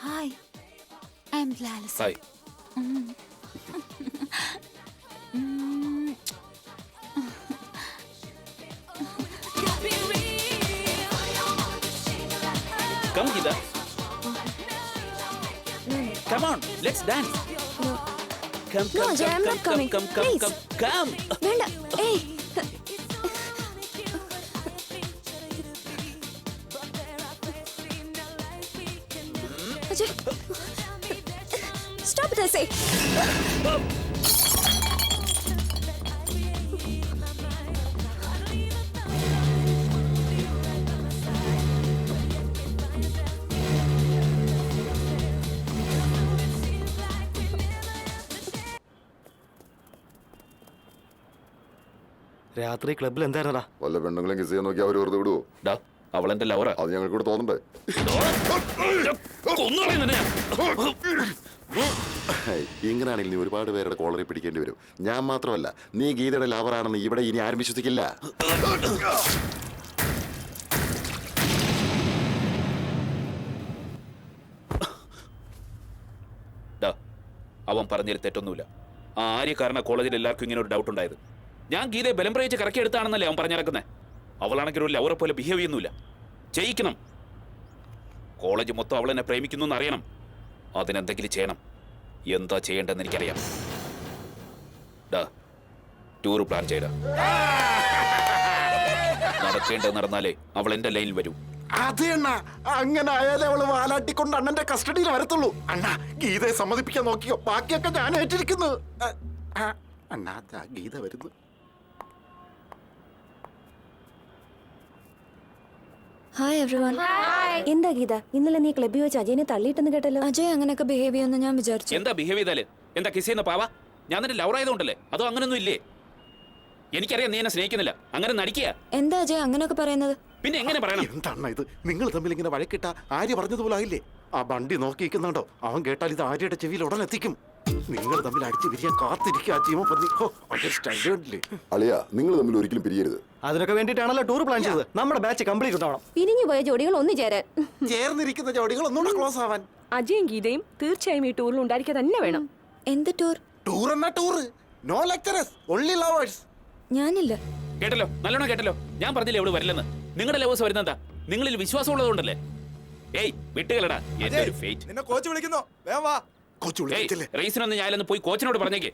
Hi, I'm Lalisa. Hi. Come, Gita. Come on, let's dance. Come, No, come, Ajay, I'm come, not come, coming. come, come, Please. come. വേണ്ട ഏയ് Ajay stop it I say. രാത്രി ക്ലബിൽ എന്തായിരുന്നടാ? വല്ല പെണ്ണുങ്ങളെ kiss ചെയ്യാൻ നോക്കി അവർ വെറുതെ വിടുവോ? അവൾ എന്റെ ലവറാ. അത് ഞങ്ങൾക്ക് കൂടെ തോന്നണ്ടേ? ഇങ്ങനെയാണെങ്കിൽ നീ ഒരുപാട് പേരുടെ കോളറി പിടിക്കേണ്ടി വരും. ഞാൻ മാത്രമല്ല, നീ ഗീതയുടെ ലവറാണെന്ന് ഇവിടെ ഇനി ആരും വിശ്വസിക്കില്ല. അവൻ പറഞ്ഞതിൽ തെറ്റൊന്നുമില്ല. ആ ആര്യക്കാരന കോളേജിൽ എല്ലാവർക്കും ഇങ്ങനെ ഒരു ഡൗട്ട് ഉണ്ടായത്. ഞാൻ ഗീതയെ ബലം പ്രയോഗിച്ച് കറക്കി എടുത്താണെന്നല്ലേ അവൻ പറഞ്ഞിറക്കുന്നത്. അവളാണെങ്കിൽ ഒരു ലവറെ പോലെ ബിഹേവ് ചെയ്യുന്നില്ല. ജയിക്കണം. കോളേജ് മൊത്തം അവളെന്നെ പ്രേമിക്കുന്നു എന്നറിയണം. അതിനെന്തെങ്കിലും ചെയ്യണം. എന്താ ചെയ്യേണ്ടതെന്ന് എനിക്കറിയാം. ടൂർ പ്ലാൻ ചെയ്ത നടക്കേണ്ടത് നടന്നാലേ അവൾ എന്റെ ലൈനിൽ വരൂ. അതെ അണ്ണ, അങ്ങനെ ആയാലേ അവള് വാലാട്ടിക്കൊണ്ട് അണ്ണന്റെ കസ്റ്റഡിയിൽ വരത്തുള്ളൂ. അണ്ണ ഗീതയെ സമ്മതിപ്പിക്കാൻ നോക്കിയോ? ബാക്കിയൊക്കെ ഞാൻ ഏറ്റിരിക്കുന്നു. അണ്ണാ ഗീത വരുന്നു. Hi everyone. എന്താ ഗീത, ഇന്നലെ നീ ക്ലബ്ബിൽ വെച്ച് അജയനെ തള്ളിയിട്ടെന്ന് കേട്ടല്ലോ. അജയ് അങ്ങനെയൊക്കെ ബിഹേവ് ചെയ്യുമെന്ന് ഞാൻ വിചാരിച്ചു. എന്താ ബിഹേവ് ചെയ്താല്? എന്താ കിസ് ചെയ്യുന്ന പാവ? ഞാൻ നിന്റെ ലവർ ആയതുകൊണ്ടല്ലേ? അതോ അങ്ങനൊന്നും ഇല്ലേ? എനിക്കറിയാം നീ എന്നെ സ്നേഹിക്കുന്നില്ല. അങ്ങനെ നടിക്കുക. എന്താ അജയ് അങ്ങനെയൊക്കെ പറയുന്നത്? പിന്നെ എങ്ങനെ പറയണം? എന്താണ് ഇത്? നിങ്ങൾ തമ്മിൽ ഇങ്ങനെ വഴക്കിട്ട ആര്യ പറഞ്ഞതുപോലെ ആയില്ലേ? ആ വണ്ടി നോക്കിയിരിക്കുന്നുണ്ടോ? അവൻ കേട്ടാൽ ഇത് ആര്യയുടെ ചെവിയിൽ ഉടൻ എത്തിക്കും. നിങ്ങൾ തമ്മിൽ അടിച്ചു പിരിയാൻ കാത്തിരിക്കുക. അളിയ, നിങ്ങൾ തമ്മിൽ ഒരിക്കലും പിരിയരുത്. അതിനൊക്കെ വേണ്ടിയിട്ടാണല്ലോ ടൂർ പ്ലാൻ ചെയ്തത്. നമ്മുടെ ബാച്ച് കംപ്ലീറ്റ് ഉണ്ടാവണം. പിരിഞ്ഞു പോയ ജോഡികൾ ഒന്നു ചേരാൻ, ചേർന്നിരിക്കുന്ന ജോഡികൾ ഒന്നുകൂടെ ക്ലോസ് ആവാൻ. അജയും ഗീതയും തീർച്ചയായും ഈ ടൂറിൽ ഉണ്ടായിരിക്കുക തന്നെ വേണം. എന്ത് ടൂർ? ടൂർ എന്നാ tour. No lecturers, only lovers. ഞാനില്ല. കേട്ടല്ലോ, നല്ലോണം കേട്ടല്ലോ. ഞാൻ പറഞ്ഞില്ലേ അവള് വരില്ലെന്ന്. നിങ്ങളുടെ ലവേഴ്സ് വരുന്നെന്താ? നിങ്ങളിൽ വിശ്വാസം ഉള്ളതുകൊണ്ടല്ലേ? ഏയ് വിട്ടുകളടാ. എന്റെ ഒരു ഫേറ്റ്. നിന്നെ കോച്ച് വിളിക്കുന്നു. വേഗം വാ. റേസിനൊന്ന് ഞാനൊന്ന് പോയി കോച്ചിനോട് പറഞ്ഞേക്ക്.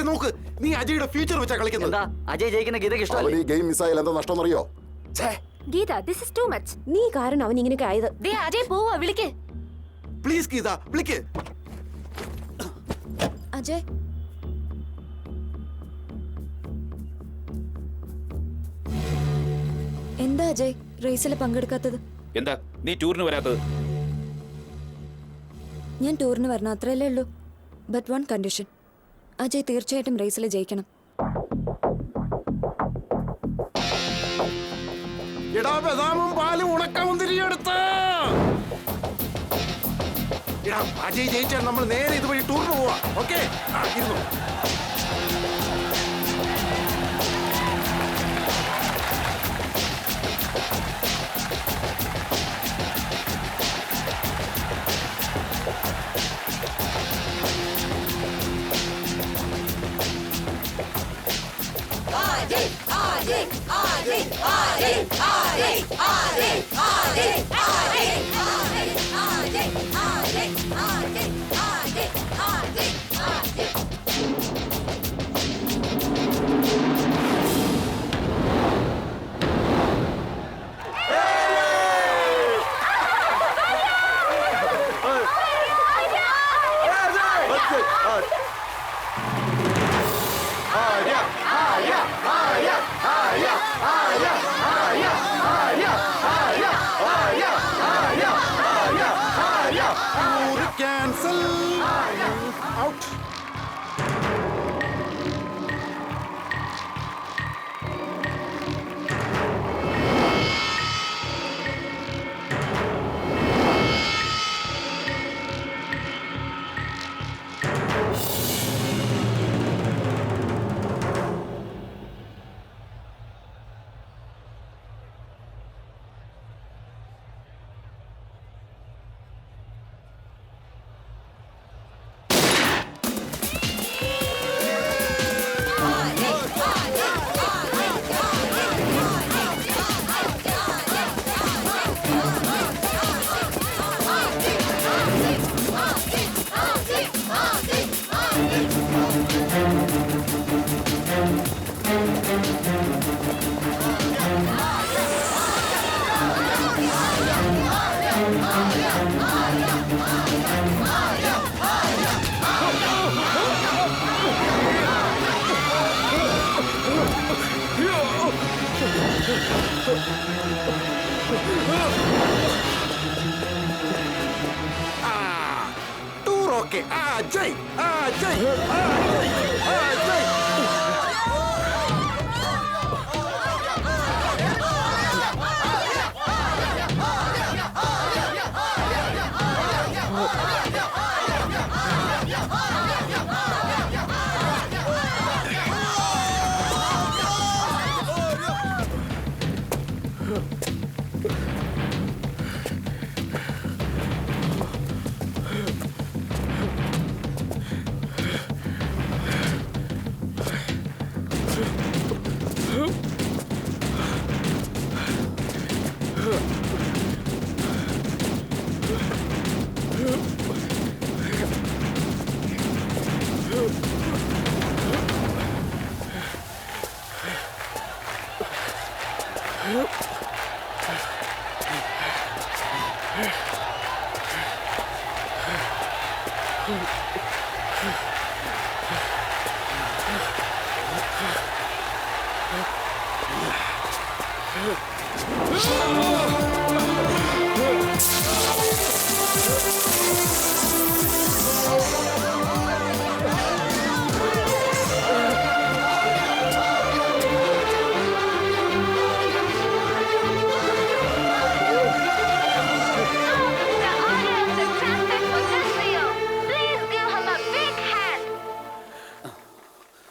നോക്ക്, നീ അജയുടെ ഫ്യൂച്ചർ വെച്ചാ കളിക്കുന്നത്. അജയ് ജയിക്കുന്ന ഗീതയ്ക്ക് ഇഷ്ടമല്ലേ? ഈ ഗെയിം മിസ്സായാൽ എന്താ നഷ്ടം അറിയോ? Geetha, this is too much. നീ കാരണം അവൻ ഇങ്ങനെയൊക്കെ ആയത്. ദേ അജയ് പോവാ, വിളിക്ക്. പ്ലീസ് ഗീത, വിളിക്ക്. അജയ് എന്താ അജയ് റേസിൽ പങ്കെടുക്കാത്തത്? എന്താ നീ ടൂറിന് വരാത്തത്? ഞാൻ ടൂറിന് വരണം, അത്രയല്ലേ ഉള്ളൂ. ബട്ട് വൺ കണ്ടീഷൻ, അജയ് തീർച്ചയായിട്ടും റേസിൽ ജയിക്കണം. ബദാമും പാലും ഉണക്കമുന്തിരിയെടുത്ത് അജയ് ജയിച്ചാൽ നമ്മൾ നേരെ ഇതുവഴി ടൂറിന് പോവാ. ഓക്കെ, ഇരുന്നു. Tour okay. ജയ് ജയ് ജയ്.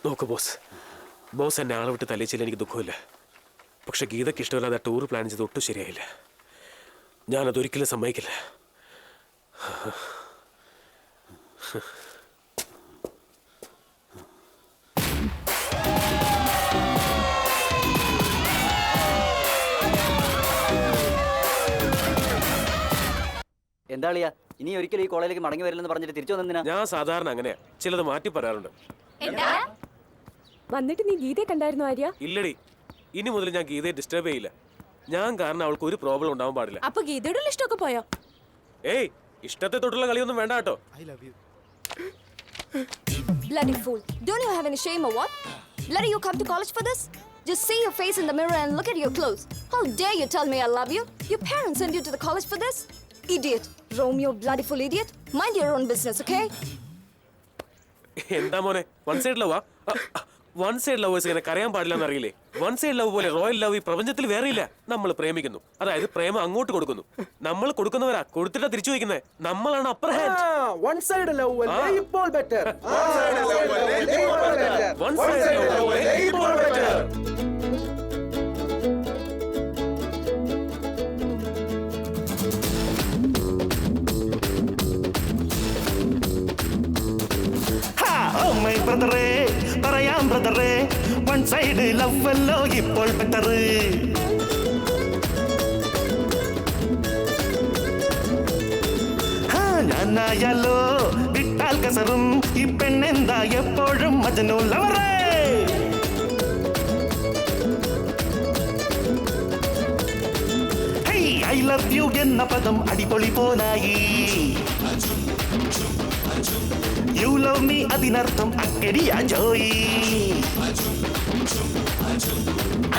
നോക്കൂ ബോസ് എന്നെ ആളെ വിട്ട് തല്ലിച്ചില്ല, എനിക്ക് ദുഃഖമില്ല. പക്ഷെ ഗീതയ്ക്ക് ഇഷ്ടമില്ലാതെ ടൂർ പ്ലാൻ ചെയ്ത് ഒട്ടും ശരിയായില്ല. ഞാനതൊരിക്കലും സമ്മതിക്കില്ല. എന്താ ളിയാ, ഇനി ഒരിക്കലും ഈ കോളേജിലേക്ക് മടങ്ങി വരില്ലെന്ന് പറഞ്ഞിട്ട് തിരിച്ചു വന്നെന്തിനാ? ഞാൻ സാധാരണ അങ്ങനെയാ, ചിലത് മാറ്റി പറയാറുണ്ട്. വന്നിട്ട് നീ ഗീതയെ കണ്ടായിരുന്നു ആര്യ? ഇല്ലടി, ഇനി മുതൽ ഞാൻ ഗീതയെ ഡിസ്റ്റർബ് ചെയ്യില്ല. ഞാൻ കാരണം അവൾക്ക് ഒരു പ്രോബ്ലം ഉണ്ടാവാൻ പാടില്ല. അപ്പൊ ഗീതയുടെ ഇഷ്ടമൊക്കെ പോയോ? ഏയ്, ഇഷ്ടത്തെ തൊട്ടുള്ള കളിയൊന്നും വേണ്ട കേട്ടോ. Bloody fool. Don't you have any shame or what? Bloody, you come to college for this? Just see your face in the mirror and look at your clothes. How dare you tell me I love you? Your parents sent you to the college for this? Idiot. Romeo, bloody fool idiot. Mind your own business, okay? എന്താ മോനെ, one side ലവാ? One side lovers ഇങ്ങനെ കരയാൻ പാടില്ലെന്ന് അറിയില്ലേ? One side love പോലെ royal love ഈ പ്രപഞ്ചത്തിൽ വേറെ ഇല്ല. നമ്മൾ പ്രേമിക്കുന്നു, അതായത് പ്രേമം അങ്ങോട്ട് കൊടുക്കുന്നു. നമ്മൾ കൊടുക്കുന്നവരാ, കൊടുത്തിട്ടാ തിരിച്ചു വയ്ക്കുന്നത്. നമ്മളാണ് upper hand. One side love ഇപ്പോൾ ബെറ്റർ. വൺ സൈഡ് ലവ് ഇപ്പോൾ ബെറ്റർ. ബ്രദറേ, പറയാം ബ്രദറേ, വൺ സൈഡ് ലവല്ലോ ഇപ്പോൾ ബെറ്റർ. ഞാനായാലോ വിട്ടാൽ കസറും, ഈ പെണ്ണെന്താ എപ്പോഴും മജനു ലവറേ. ഐ ലവ് യു എന്ന പദം അടിപൊളി പോലായി. You love me അതിനർത്ഥം അക്കടിയാ ജോയി.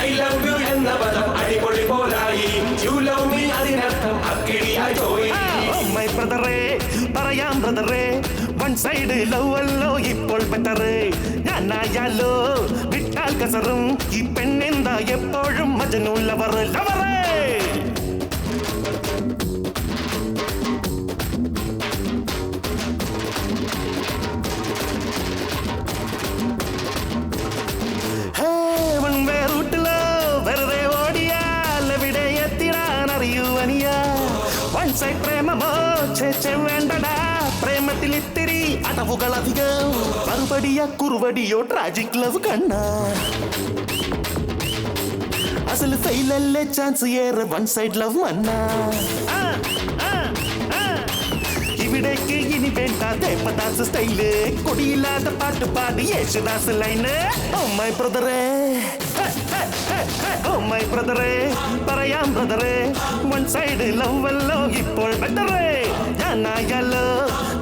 I love you എന്ന പദം അടിപൊളി പോലായി. You love me അതിനർത്ഥം അക്കടിയാ ജോയി. Oh my brother, പറയാം ബ്രദറേ, വൺ സൈഡ് ലവ് അല്ലോ ഇപ്പോൾ ബെറ്റർ. ഞാനായാലോ വിട്ടാൽ കസറും, ഈ പെണ്ണെന്താ എപ്പോഴും മജനു ലവർ ലവറേ. വൺ സൈഡ് പ്രേമമോ ചേച്ചെ വേണ്ടടാ, പ്രേമത്തിൽ ഇത്തിരി അടവുകളധികം. മറുപടിയ കുറുവടിയോ ട്രാജിക് ലവ് കണ്ണ, അസല് ഫെയിലല്ലേ ചാൻസ് ഏറെ വൺ സൈഡ് ലവ് മന്ന. ഇവിടേക്ക് ഇനി വേണ്ട ദേവദാസ് സ്റ്റൈല്, കൊടിയില്ലാത്ത പാട്ട് പാടി യേശുദാസ് ലൈന്. ഓ മൈ ബ്രദറേ, ഓ മൈ ബ്രദറേ പറയാം ബ്രദറേ വൺ സൈഡ് ലവല്ലോ ഇപ്പോൾ ബെറ്ററേ ഞാനായാലോ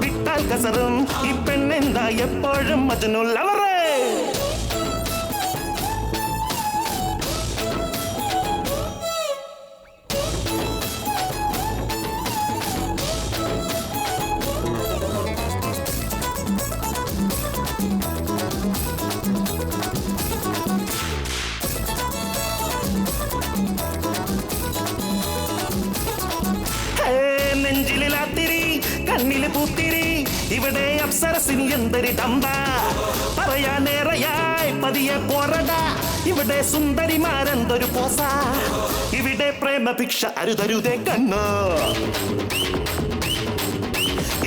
വിട്ടാൽ കസറും ഈ പെണ്ണെന്താ എപ്പോഴും മജനു ലവറേ നെഞ്ചിലാത്തിരി കണ്ണില് പൂത്തിരി ഇവിടെ അപ്സരസിന് എന്തൊരു ഡമ്പ പറയാനേറെയായി പതിയെ പോറട ഇവിടെ സുന്ദരിമാരെന്തൊരു പോസ ഇവിടെ പ്രേമഭിക്ഷ അരുതരുതേ കണ്ണോ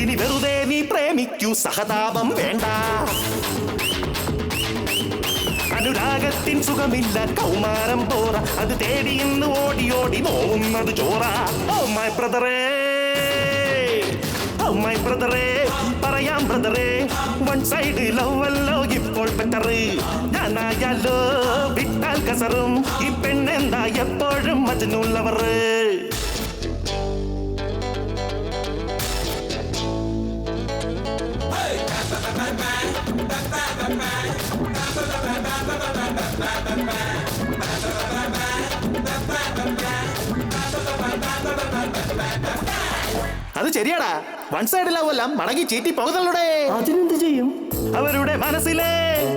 ഇനി വെറുതെ നീ പ്രേമിക്കൂ സഹതാപം വേണ്ട അനുരാഗത്തിൻ സുഖമില്ല കൗമാരം പോറ അത് തേടി ഇന്ന് ഓടി ഓടി നോവുന്നത് ചോറ ഓ മൈ ബ്രദറേ ഓ മൈ ബ്രദറേ പറയാം ബ്രദറേ വൺ സൈഡ് ലവല്ലോ ഇപ്പോൾ ബെറ്ററ് ഞാനായാലോ വിട്ടാൽ കസറും ഈ പെണ്ണെന്താ എപ്പോഴും മജനുള്ളവറ് അത് ശരിയാടാ വൺ സൈഡ് ലവല്ല മടങ്ങി ചീറ്റി പോകുന്നുള്ളൂടെ അതിനെന്ത് ചെയ്യും അവരുടെ മനസ്സിലെ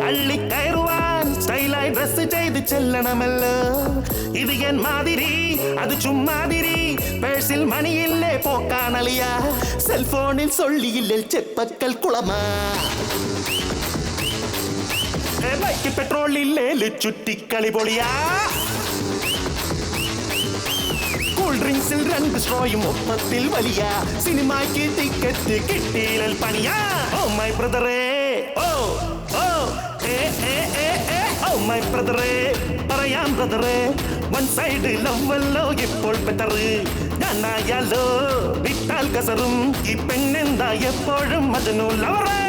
അള്ളിക്കയറുവാൻ സ്റ്റൈലായി ഡ്രസ് ചെയ്ത് ചെല്ലണമല്ലോ ഇത് എൻ മാതിരി അത് ചുമ്മാതിരി പേഴ്സിൽ മണിയില്ലേ പോക്കാണളിയ സെൽഫോണിൽ സൊള്ളിയില്ലേ ചെപ്പക്കൽ കുളമാ ബൈക്ക് പെട്രോളില്ലേ ചുറ്റിക്കളി പൊളിയാ കൂൾ ഡ്രിങ്ക്സിൽ 2 സ്ട്രോയും ഒപ്പത്തിൽ വലിയ സിനിമയ്ക്ക് ടിക്കറ്റ് കിട്ടിയില്ല പണിയാ ഓ മൈ ബ്രദറേ ഓ ഓ ഓ മൈ ബ്രദറേ പറയാം ബ്രദറേ വൺ സൈഡ് ലവല്ലോ ഇപ്പോൾ ബെറ്ററ് ഞാനായാലോ വിട്ടാൽ കസറും ഈ പെണ്ണെന്താ എപ്പോഴും മജനു ലവറേ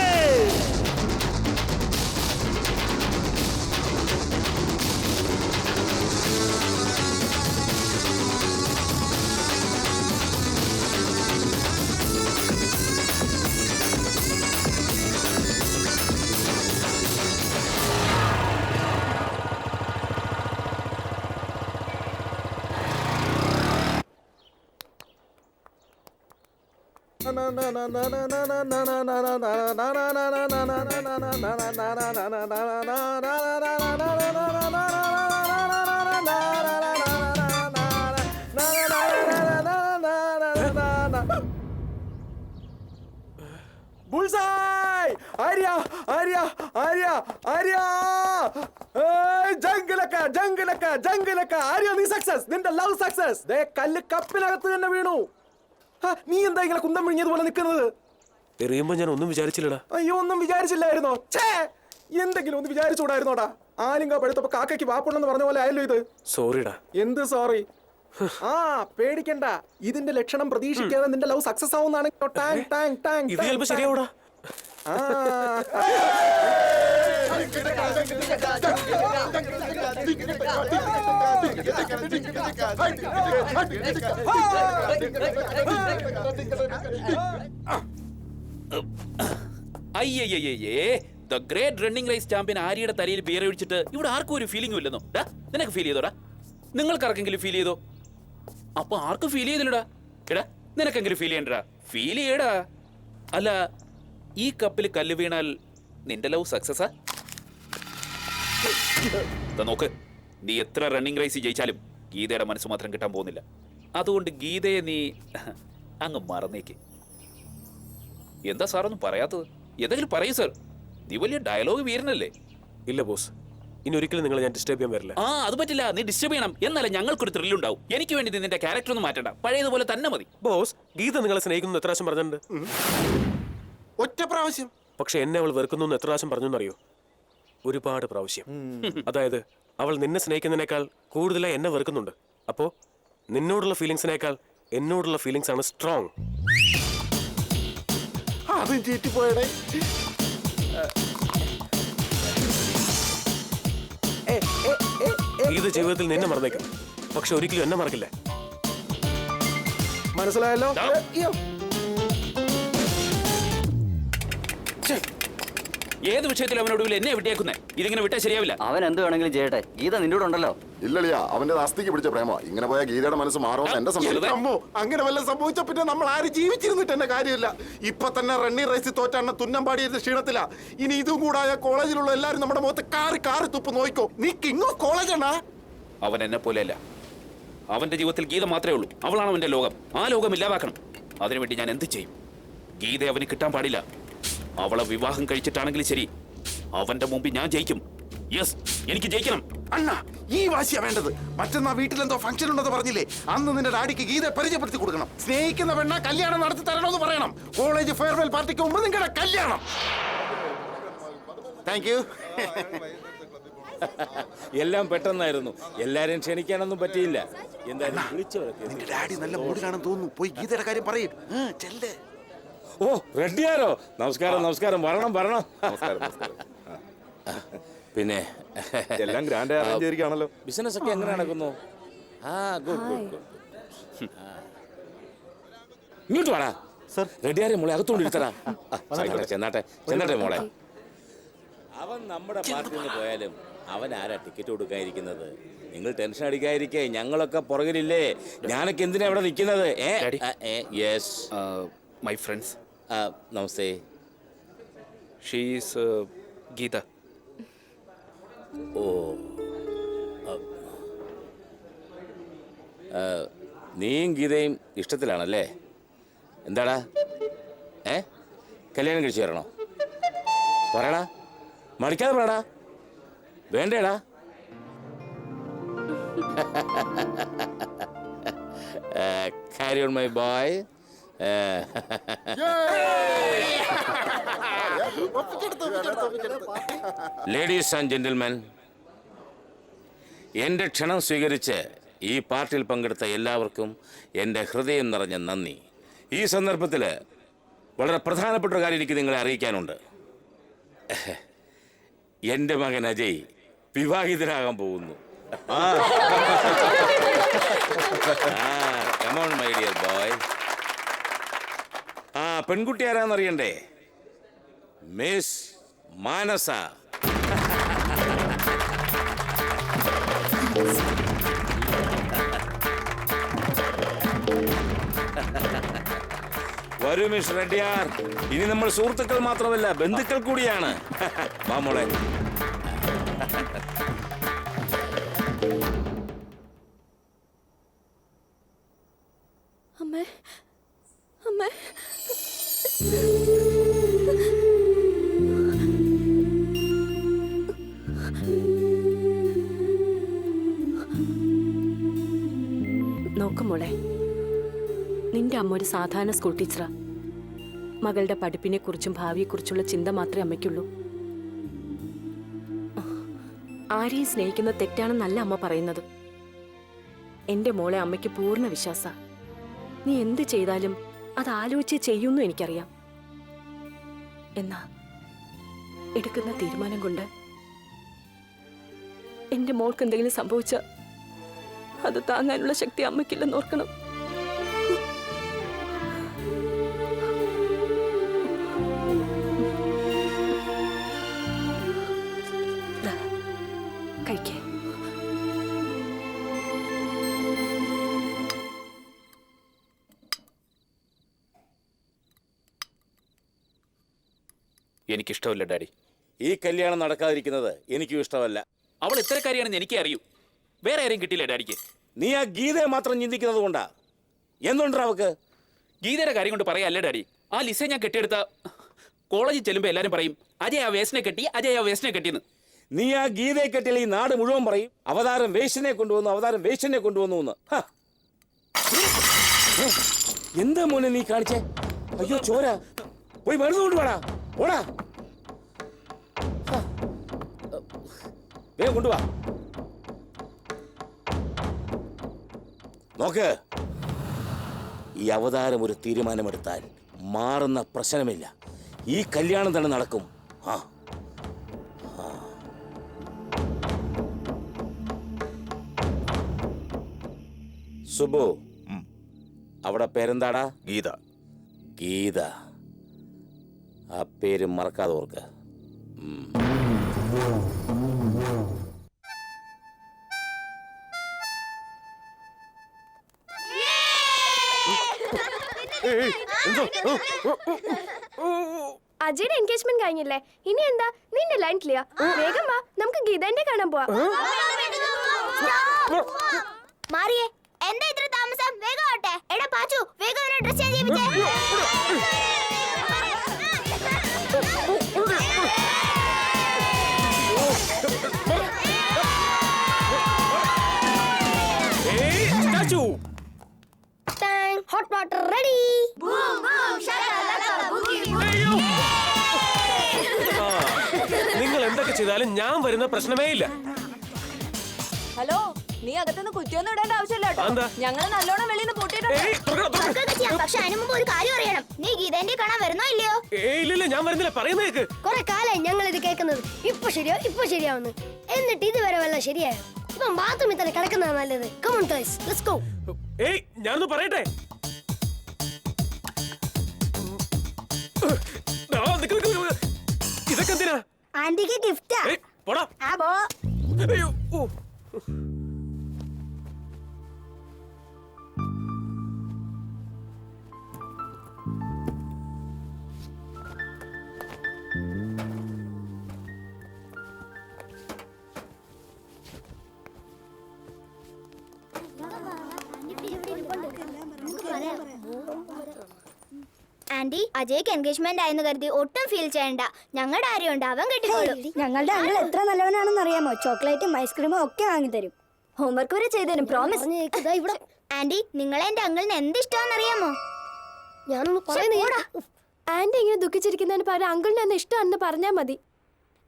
Bullseye! Arya! Arya! Arya! Arya! ജംഗിലക്ക ജംഗിലക്ക ജംഗിലക്ക Arya നീ സക്സസ് നിന്റെ ലവ് സക്സസ് ദേ കല്ല് കപ്പിനകത്ത് തന്നെ വീണു നീ എന്താ ഇങ്ങനെ കുന്തം വിഴിഞ്ഞതുപോലെ നിൽക്കുന്നത് എറിയുമ്പോ ഞാൻ ഒന്നും വിചാരിച്ചില്ലടാ അയ്യോ ഒന്നും വിചാരിച്ചില്ലായിരുന്നോ ഛേ എന്തെങ്കിലും ഒന്ന് വിചാരിച്ചുകൂടായിരുന്നോടാ ആലിംഗ പഴുത്തപ്പോ കാക്കയ്ക്ക് വാപ്പുണ്ടെന്ന് പറഞ്ഞ പോലെ ആയല്ലോ ഇത് സോറിടാ എന്ത് സോറി ആ പേടിക്കണ്ട ഇതിന്റെ ലക്ഷണം പ്രതീക്ഷിക്കാതെ നിന്റെ ലവ് സക്സസ് ആവുന്നതാണ് ടാങ് ടാങ് ടാങ് ഇത് ചിലപ്പോ ശരിയാവൂടാ അയ്യയ്യേ the great running race champion ആര്യയുടെ തലയിൽ ബിയർ ഒഴിച്ചിട്ട് ഇവിടെ ആർക്കും ഒരു ഫീലിംഗും ഇല്ലെന്നോ നിനക്ക് ഫീൽ ചെയ്തോടാ നിങ്ങൾക്കാർക്കെങ്കിലും ഫീൽ ചെയ്തോ അപ്പൊ ആർക്കും ഫീൽ ചെയ്തില്ലടാ എടാ നിനക്കെങ്കിലും ഫീൽ ചെയ്യണ്ടടാ ഫീൽ ചെയ്യടാ അല്ല ഈ കപ്പിൽ കല്ല് വീണാൽ നിന്റെ ലവ് സക്സസാ നോക്ക് നീ എത്ര റണ്ണിംഗ് റേസ് ജയിച്ചാലും ഗീതയുടെ മനസ്സ് മാത്രം കിട്ടാൻ പോകുന്നില്ല അതുകൊണ്ട് ഗീതയെ നീ അങ്ങ് മറന്നേക്ക് എന്താ സാറൊന്നും പറയാത്തത് എന്തെങ്കിലും പറയൂ സാർ നീ വലിയ ഡയലോഗ് വീരനല്ലേ ഇല്ല ബോസ് ഇനി ഒരിക്കലും നിങ്ങളെ ഞാൻ ഡിസ്റ്റർബ് ചെയ്യാൻ വരില്ല അത് പറ്റില്ല നീ ഡിസ്റ്റർബ് ചെയ്യണം എന്നാലേ ഞങ്ങൾക്കൊരു ത്രില്ല് ഉണ്ടാവും എനിക്ക് വേണ്ടി നിന്റെ ക്യാരക്ടർ ഒന്നും മാറ്റണ്ട പഴയതുപോലെ തന്നെ മതി ബോസ് ഗീത നിങ്ങളെ സ്നേഹിക്കുന്നു എത്ര പ്രാവശ്യം പറഞ്ഞിട്ടുണ്ട് ഒറ്റ പ്രാവശ്യം പക്ഷെ എന്നെ അവൾ വെറുക്കുന്നു എത്ര പ്രാവശ്യം പറഞ്ഞു എന്നറിയോ ഒരുപാട് പ്രാവശ്യം അതായത് അവൾ നിന്നെ സ്നേഹിക്കുന്നതിനേക്കാൾ കൂടുതലായി എന്നെ വെറുക്കുന്നുണ്ട് അപ്പോ നിന്നോടുള്ള ഫീലിങ്സിനേക്കാൾ എന്നോടുള്ള ഫീലിങ്സ് ആണ് സ്ട്രോങ് അതും ചീറ്റിപ്പോയടേ ഗീത ഗീത ജീവിതത്തിൽ നിന്നെ മറന്നേക്കും, പക്ഷെ ഒരിക്കലും എന്നെ മറക്കില്ല. മനസ്സിലായല്ലോ? ഏത് വിഷയത്തിൽ അവനോട് എന്നെ വിട്ടേക്കുന്നേ? ഇതിങ്ങനെ വിട്ടാൽ ശരിയാവില്ല. അവൻ എന്ത് വേണമെങ്കിലും ചെയ്യട്ടെ, ഗീത നിന്റെ കൂടെ ഉണ്ടല്ലോ. ഇല്ലളിയാ, അവന്റെ അസ്ഥിക്ക് പിടിച്ച പ്രേമ. ഇങ്ങനെ പോയാൽ ഗീതയുടെ മനസ്സ് മാറുമെന്ന് എന്റെ സംശയം. അമ്മോ, അങ്ങനെ വല്ല സംഭവിച്ച പിന്നെ നമ്മൾ ആരും ജീവിച്ചിരുന്നിട്ട് എന്നെ കാര്യമില്ല. ഇപ്പൊ തന്നെ റണ്ണി റേസിൽ തോറ്റാണ് തുന്നം പാടിയിരുന്ന ക്ഷീണത്തിലാ. ഇനി ഇതും കൂടായ കോളേജിലുള്ള എല്ലാരും നമ്മുടെ മുഖത്ത് കാറി തുപ്പ് നോക്കോ. നീ കിങ് ഓഫ് കോളേജാണ്. അവൻ എന്നെ പോലെയല്ല. അവന്റെ ജീവിതത്തിൽ ഗീത മാത്രമേ ഉള്ളൂ. അവളാണ് അവന്റെ ലോകം. ആ ലോകം ഇല്ലാതാക്കണം. അതിനുവേണ്ടി ഞാൻ എന്ത് ചെയ്യും? ഗീത അവന് കിട്ടാൻ പാടില്ല. അവളെ വിവാഹം കഴിച്ചിട്ടാണെങ്കിലും ശരി, അവന്റെ മുമ്പിൽ ഞാൻ ജയിക്കും. യെസ്, എനിക്ക് ജയിക്കണം. അണ്ണാ, ഈ വാശിയാ വേണ്ടത്. മറ്റന്നാ വീട്ടിലെന്തോ ഫംഗ്ഷൻ ഉണ്ടെന്ന് പറഞ്ഞില്ലേ? അന്ന് നിന്റെ ഡാഡിക്ക് ഗീതയെ പരിചയപ്പെടുത്തി കൊടുക്കണം. സ്നേഹിക്കുന്ന പെണ്ണ കല്യാണം നടത്തി തരണമെന്ന് പറയണം. കോളേജ് ഫെയർവെൽ പാർട്ടിക്ക് മുമ്പ് നിങ്ങളുടെ കല്യാണം. Thank you. എല്ലാം പെട്ടെന്നായിരുന്നു. എല്ലാരെയും ക്ഷണിക്കാനൊന്നും പറ്റിയില്ല. എന്തായാലും വിളിച്ചവരൊക്കെ. നിന്റെ ഡാഡി നല്ല മൂഡിലാണെന്ന് തോന്നുന്നു. പോയി ഗീതയുടെ കാര്യം പറയും. ചെല്ലേ. ഓ, റെഡിയാരോ? നമസ്കാരം, നമസ്കാരം. വരണം. പിന്നെ എല്ലാം ഗ്രാൻഡ് അറേഞ്ച് ചെയ്തിരിക്കുകയാണല്ലോ. ബിസിനസ് ഒക്കെ എങ്ങനെ നടക്കുന്നു? ഗുഡ്. ഇങ്ങോട്ട് വാടാ സർ. റെഡിയാരെ മോളെ അകത്തോണ്ട് ഇരുത്തടാ. ചെന്നാട്ടെ മോളെ. അവൻ നമ്മുടെ പാർട്ടിയിൽ നിന്ന് പോയാലും അവൻ ആരാ ടിക്കറ്റ് കൊടുക്കാതിരിക്കുന്നത്? നിങ്ങൾ ടെൻഷൻ അടിക്കാതിരിക്കേ, ഞങ്ങളൊക്കെ പുറകിലില്ലേ. ഞാനൊക്കെ എന്തിനാ ഇവിടെ നിൽക്കുന്നത്? Yes, my friends. നമസ്തേ. ഷീസ് ഗീത. ഓ, നീയും ഗീതയും ഇഷ്ടത്തിലാണല്ലേ? എന്താടാ, കല്യാണം കഴിച്ചു തരണോ? പറയടാ, മടിക്കാതെ പറയടാ. വേണ്ടേടാ? carry on my boy. Ladies and gentlemen, എൻ്റെ ക്ഷണം സ്വീകരിച്ച് ഈ പാർട്ടിയിൽ പങ്കെടുത്ത എല്ലാവർക്കും എൻ്റെ ഹൃദയം നിറഞ്ഞ നന്ദി. ഈ സന്ദർഭത്തിൽ വളരെ പ്രധാനപ്പെട്ട ഒരു കാര്യം എനിക്ക് നിങ്ങളെ അറിയിക്കാനുണ്ട്. എൻ്റെ മകൻ അജയ് വിവാഹിതനാകാൻ പോകുന്നു. Come on, my dear boy. പെൺകുട്ടി ആരാന്നറിയണ്ടേ? മിസ് മാനസ. വരൂ മിസ് റെഡ്ഡിയാർ. ഇനി നമ്മൾ സുഹൃത്തുക്കൾ മാത്രമല്ല, ബന്ധുക്കൾ കൂടിയാണ്. വാ മോളെ. അമ്മേ, അമ്മേ. നോക്കുമോളെ, നിന്റെ അമ്മ ഒരു സാധാരണ സ്കൂൾ ടീച്ചറാ. മകളുടെ പഠിപ്പിനെ കുറിച്ചും ഭാവിയെക്കുറിച്ചുള്ള ചിന്ത മാത്രമേ അമ്മയ്ക്കുള്ളൂ. ആരെയും സ്നേഹിക്കുന്നത് തെറ്റാണെന്നല്ല അമ്മ പറയുന്നത്. എന്റെ മോളെ അമ്മയ്ക്ക് പൂർണ്ണ വിശ്വാസ. നീ എന്ത് ചെയ്താലും അത് ആലോചിച്ച് ചെയ്യുന്നു എനിക്കറിയാം. എന്നാ എടുക്കുന്ന തീരുമാനം കൊണ്ട് എന്റെ മോൾക്ക് എന്തെങ്കിലും സംഭവിച്ച അത് താങ്ങാനുള്ള ശക്തി അമ്മയ്ക്കില്ലെന്ന് ഓർക്കണം. കഴിക്കേ. എനിക്കിഷ്ടമല്ല ഡാഡി. ഈ കല്യാണം നടക്കാതിരിക്കുന്നത് എനിക്കും ഇഷ്ടമല്ല. അവൾ ഇത്തരക്കാരിയാണെന്ന് എനിക്കേ അറിയൂ. വേറെ ആരെയും കിട്ടിയില്ല ഡാഡിക്ക്. നീ ആ ഗീതയെ മാത്രം ചിന്തിക്കുന്നത് കൊണ്ടാ. എന്തുണ്ടാ അവക്ക്? ഗീതയുടെ കാര്യം കൊണ്ട് പറയാല്ല ഡാഡി. ആ ലിസയെ ഞാൻ കെട്ടിയെടുത്ത കോളേജിൽ ചെല്ലുമ്പോൾ എല്ലാവരും പറയും അജയ് ആ വേസ്റ്റിനെ കെട്ടി, അജയ് ആ വേസ്റ്റിനെ കെട്ടിയെന്ന്. നീ ആ ഗീതയെ കെട്ടിയാൽ ഈ നാട് മുഴുവൻ പറയും അവതാരം വേശ്യനെ കൊണ്ടുവന്നു എന്ന്. എന്താ മോനെ നീ കാണിച്ചേ? അയ്യോ ചോര. പോയി മരുന്ന് കൊണ്ടുപോടാ. ഓടാ, വേഗം കൊണ്ടുവാ. നോക്ക്, ഈ അവതാരം ഒരു തീരുമാനമെടുത്താൽ മാറുന്ന പ്രശ്നമില്ല. ഈ കല്യാണം തന്നെ നടക്കും. സുബു അവിടെ പേരെന്താടാ? ഗീത. ഗീത. ആ പേര് മറക്കാതെ ഓർക്ക. അജയുടെ എൻഗേജ്മെന്റ് കഴിഞ്ഞില്ലേ? ഇനി എന്താ നിന്റെ ലൈൻ ക്ലിയർ? വേഗം വാ, നമുക്ക് ഗീതന്റെ കാണാൻ പോവാം. മാറിയേ, എന്താ ഇത്ര താമസം? വേഗം ആവട്ടെ. എടാ പാച്ചു, വേഗം ഒരു ഡ്രസ് ചേഞ്ച് ചെയ്യിപ്പിച്ചേ. Hot water ready. നിങ്ങൾ എന്തൊക്കെ ചെയ്താലും ഞാൻ വരുന്ന പ്രശ്നമേ ഇല്ല. ഹലോ, നീ അകത്തുനിന്ന് കുറ്റിയൊന്നും ഇടേണ്ട ആവശ്യമില്ല എന്താ? കേട്ടോ. ഞങ്ങള് നല്ലോണം വെളിയിൽ നിന്ന് പൂട്ടിയിട്ടുണ്ട്. പക്ഷെ അതിന് മുമ്പ് ഒരു കാര്യം അറിയണം. നീ ഗീതന്റെ കാണാൻ വരുന്നോ ഇല്ലയോ? ഇല്ല, ഞാൻ വരുന്നില്ല. പറയുന്ന കേക്ക്. കുറെ കാലായി ഞങ്ങൾ ഇത് കേൾക്കുന്നത്. ഇപ്പൊ ശരിയാവുന്നു. എന്നിട്ട് ഇതുവരെ വല്ല ശരിയായോ? ഇപ്പം ബാത്റൂമിൽ തന്നെ കിടക്കുന്നതാണ് നല്ലത്. Come on guys, let's go. ഞാനൊന്ന് പറയട്ടെ. ഇതൊക്കെ എന്തിനാ? ആന്റിക്ക് ഗിഫ്റ്റാ. പോടാ. അയ്യോ. ആന്റി, അജയ്ക്ക് എൻഗേജ്മെന്റ് ആയെന്ന് കരുതി ഒട്ടും ഫീൽ ചെയ്യണ്ട. ഞങ്ങളുടെ ആരെയുണ്ട്, അവൻ കെട്ടിക്കോളും. ഞങ്ങളുടെ അങ്കിൾ എത്ര നല്ലവനാണെന്ന് അറിയാമോ? ചോക്ലേറ്റും ഐസ്ക്രീമും ഒക്കെ വാങ്ങിത്തരും. ഹോംവർക്ക് വരെ ചെയ്തരും. പ്രോമിസ്. ആന്റി, നിങ്ങളെ എന്റെ അങ്കിളിന് എന്ത് ഇഷ്ടമാണെന്ന് അറിയാമോ? ഞാനൊന്ന് പറയുന്ന ആന്റി ഇങ്ങനെ ദുഃഖിച്ചിരിക്കുന്നതിന് പകരം അങ്കിളിന് എന്നെ ഇഷ്ടമാണെന്ന് പറഞ്ഞാൽ മതി.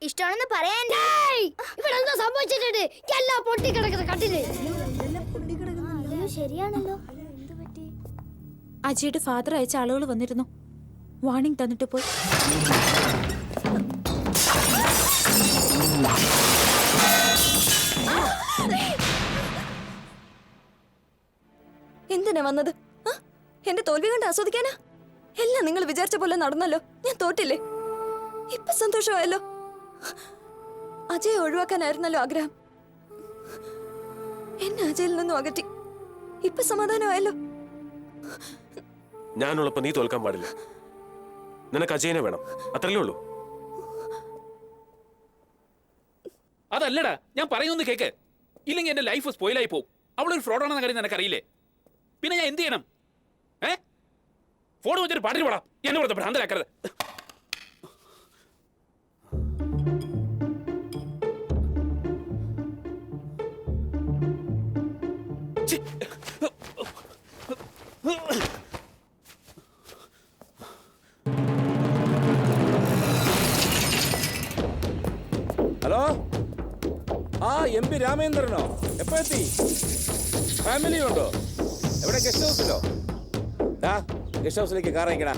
ഇഷ്ടമാണെന്ന് പറയാൻ ഇവിടെ എന്താ സംഭവിച്ചിട്ടുണ്ട്? എല്ലാം പൊട്ടിക്കിടക്കുന്ന കണ്ടില്ലേ? ശരിയാണല്ലോ. അജയുടെ ഫാദർ അയച്ച ആളുകൾ വന്നിരുന്നു. വാർണിംഗ് തന്നിട്ട് പോയി. എന്തിനാ വന്നത്? എന്റെ തോൽവി കണ്ട് ആസ്വദിക്കാനാ? എല്ലാം നിങ്ങൾ വിചാരിച്ച പോലെ നടന്നല്ലോ. ഞാൻ തോറ്റില്ലേ? ഇപ്പൊ സന്തോഷമായല്ലോ. അജയെ ഒഴിവാക്കാനായിരുന്നല്ലോ ആഗ്രഹം. എന്നെ അജയിൽ നിന്നും അകറ്റി. ഇപ്പൊ സമാധാനമായല്ലോ. ഞാനുള്ളപ്പോ നീ തോൽക്കാൻ പാടില്ല. നിനക്ക് അജയനെ വേണം, അത്രയല്ലേ ഉള്ളൂ. അതല്ലടാ, ഞാൻ പറയുന്നൊന്ന് കേക്ക്. ഇല്ലെങ്കിൽ എന്റെ ലൈഫ് സ്പോയിലായി പോവും. അവളൊരു ഫ്രോഡാണെന്ന കാര്യം നിനക്കറിയില്ലേ? പിന്നെ ഞാൻ എന്ത് ചെയ്യണം? ഫോൺ വെച്ചൊരു പാട്ടിന് പോടാ. എന്നെ കൊടുത്ത ഭ്രാന്തരാക്കരുത്. Hello, MP രാമേന്ദ്രനോ? എപ്പോ എത്തി? ഫാമിലി ഉണ്ടോ? എവിടെ? ഗസ്റ്റ് ഹൗസിലോ? ഗസ്റ്റ് ഹൗസിലേക്ക് കാർ അയക്കടാ.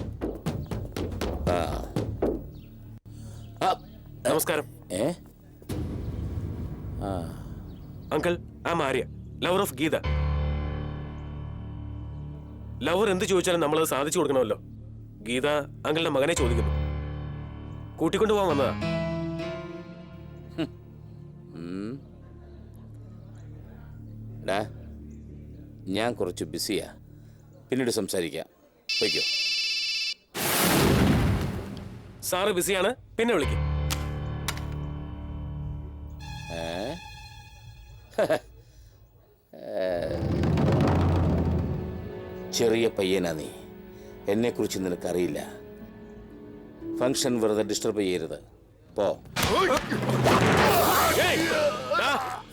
നമസ്കാരം. Uncle, I am Arya, lover of Geetha. Lover എന്ത് ചോദിച്ചാലും നമ്മളത് സാധിച്ചു കൊടുക്കണമല്ലോ. ഗീത അങ്കിളിന്റെ മകനെ ചോദിക്കുന്നു. കൂട്ടിക്കൊണ്ടുപോകാൻ വന്നതാ. ഞാൻ കുറച്ച് ബിസിയാ, പിന്നീട് സംസാരിക്കാം. വയ്ക്കോ. സാറ് ബിസിയാണ്, പിന്നെ വിളിക്കും. ചെറിയ പയ്യനാ നീ. എന്നെ കുറിച്ച് നിനക്കറിയില്ല. ഫംഗ്ഷൻ വെറുതെ ഡിസ്റ്റർബ് ചെയ്യരുത്. പോ.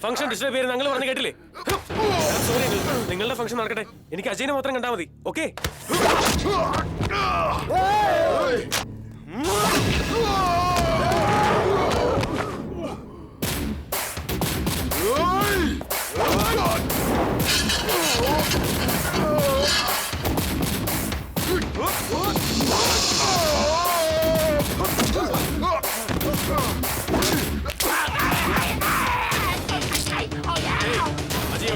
ഫംഗ്ഷൻ ഡിസ്റ്റർബ് ചെയ്യരുത് ഞങ്ങൾ പറഞ്ഞു കേട്ടില്ലേ? സോറി, നിങ്ങളുടെ ഫംഗ്ഷൻ നടക്കട്ടെ. എനിക്ക് അജയനെ മാത്രം കണ്ടാൽ മതി. Okay? Ajay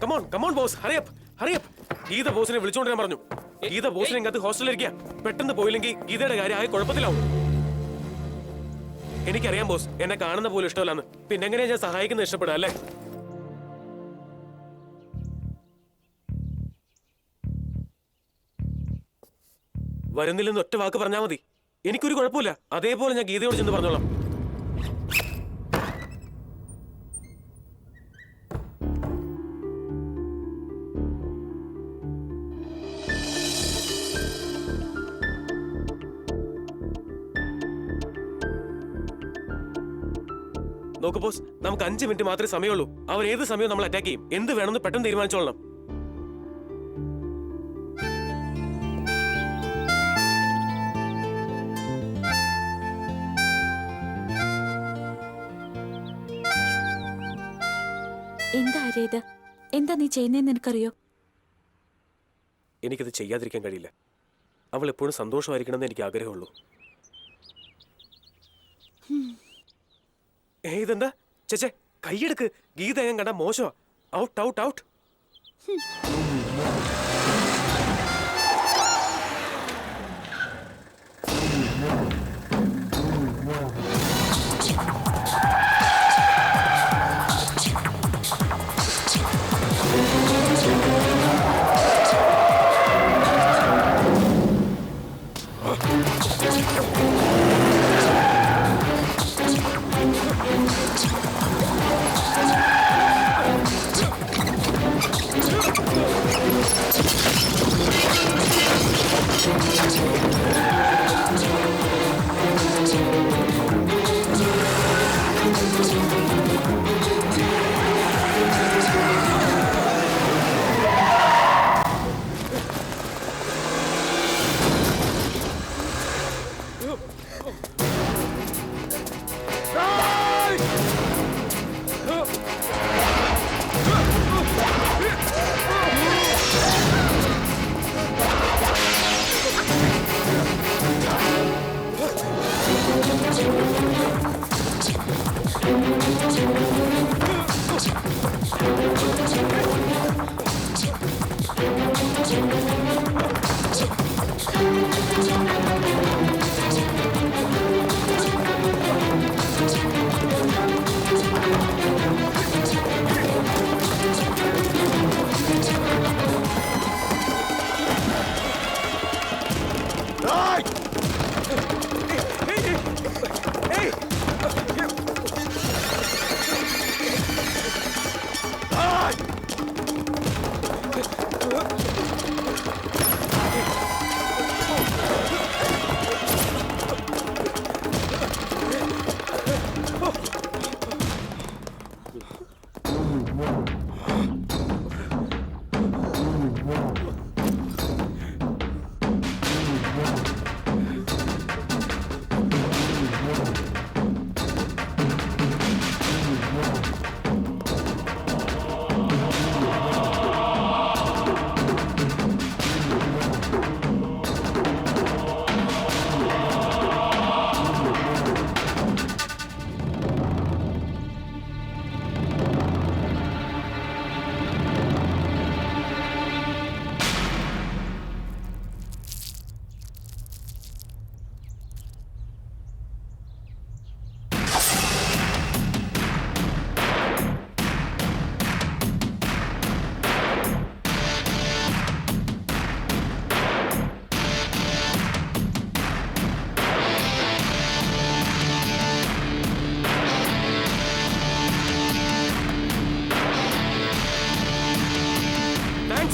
come on, boss. Hurry up. Geetha ബോസിനെ വിളിച്ചോണ്ട് ഞാൻ പറഞ്ഞു. ഗീത ബോസിനെ ഇങ്ങനത്തെ ഹോസ്റ്റലിൽ ഇരിക്കുക. പെട്ടെന്ന് പോയില്ലെങ്കിൽ ഗീതയുടെ കാര്യം ആകെ കുഴപ്പത്തിലാവും. എനിക്കറിയാം ബോസ്, എന്നെ കാണുന്ന പോലും ഇഷ്ടമല്ലാന്ന്. പിന്നെ എങ്ങനെയാ ഞാൻ സഹായിക്കുന്നത് ഇഷ്ടപ്പെടാം അല്ലേ? വരുന്നില്ലെന്ന് ഒറ്റ വാക്ക് പറഞ്ഞാൽ മതി. എനിക്കൊരു കുഴപ്പമില്ല. അതേപോലെ ഞാൻ ഗീതയോട് ചെന്ന് പറഞ്ഞോളാം. നോക്ക് ബോസ്, നമുക്ക് 5 മിനിറ്റ് മാത്രമേ സമയമുള്ളൂ. അവർ ഏത് സമയവും നമ്മൾ അറ്റാക്ക് ചെയ്യും. എന്ത് വേണമെന്ന് പെട്ടെന്ന് തീരുമാനിച്ചോളണം. എന്താ ഇത്? എന്താ നീ ചെയ്യുന്നതെന്ന് എനിക്കറിയോ? എനിക്കത് ചെയ്യാതിരിക്കാൻ കഴിയില്ല. അവൾ എപ്പോഴും സന്തോഷമായിരിക്കണമെന്ന് എനിക്ക് ആഗ്രഹമുള്ളൂ. ഇതെന്താ ചേച്ചേ? കൈയെടുക്ക്. ഗീത ഞാൻ കണ്ട മോശമാ. Out.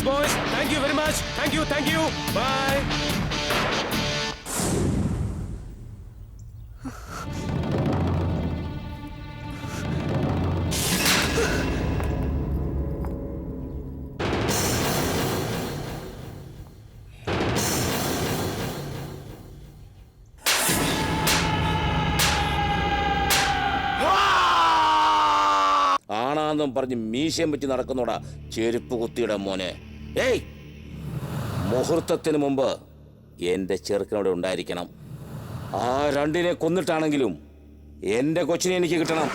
Boys, thank you very much. Thank you. Bye. ആണാന്നും പറഞ്ഞ് മീശയും പറ്റി നടക്കുന്നോടാ ചെരുപ്പ് കുത്തിയുടെ മോനെ. ഏയ്, മുഹൂർത്തത്തിന് മുമ്പ് എൻ്റെ ചെറുക്കനോട് ഉണ്ടായിരിക്കണം. ആ രണ്ടിനെ കൊന്നിട്ടാണെങ്കിലും എൻ്റെ കൊച്ചിനെ എനിക്ക് കിട്ടണം.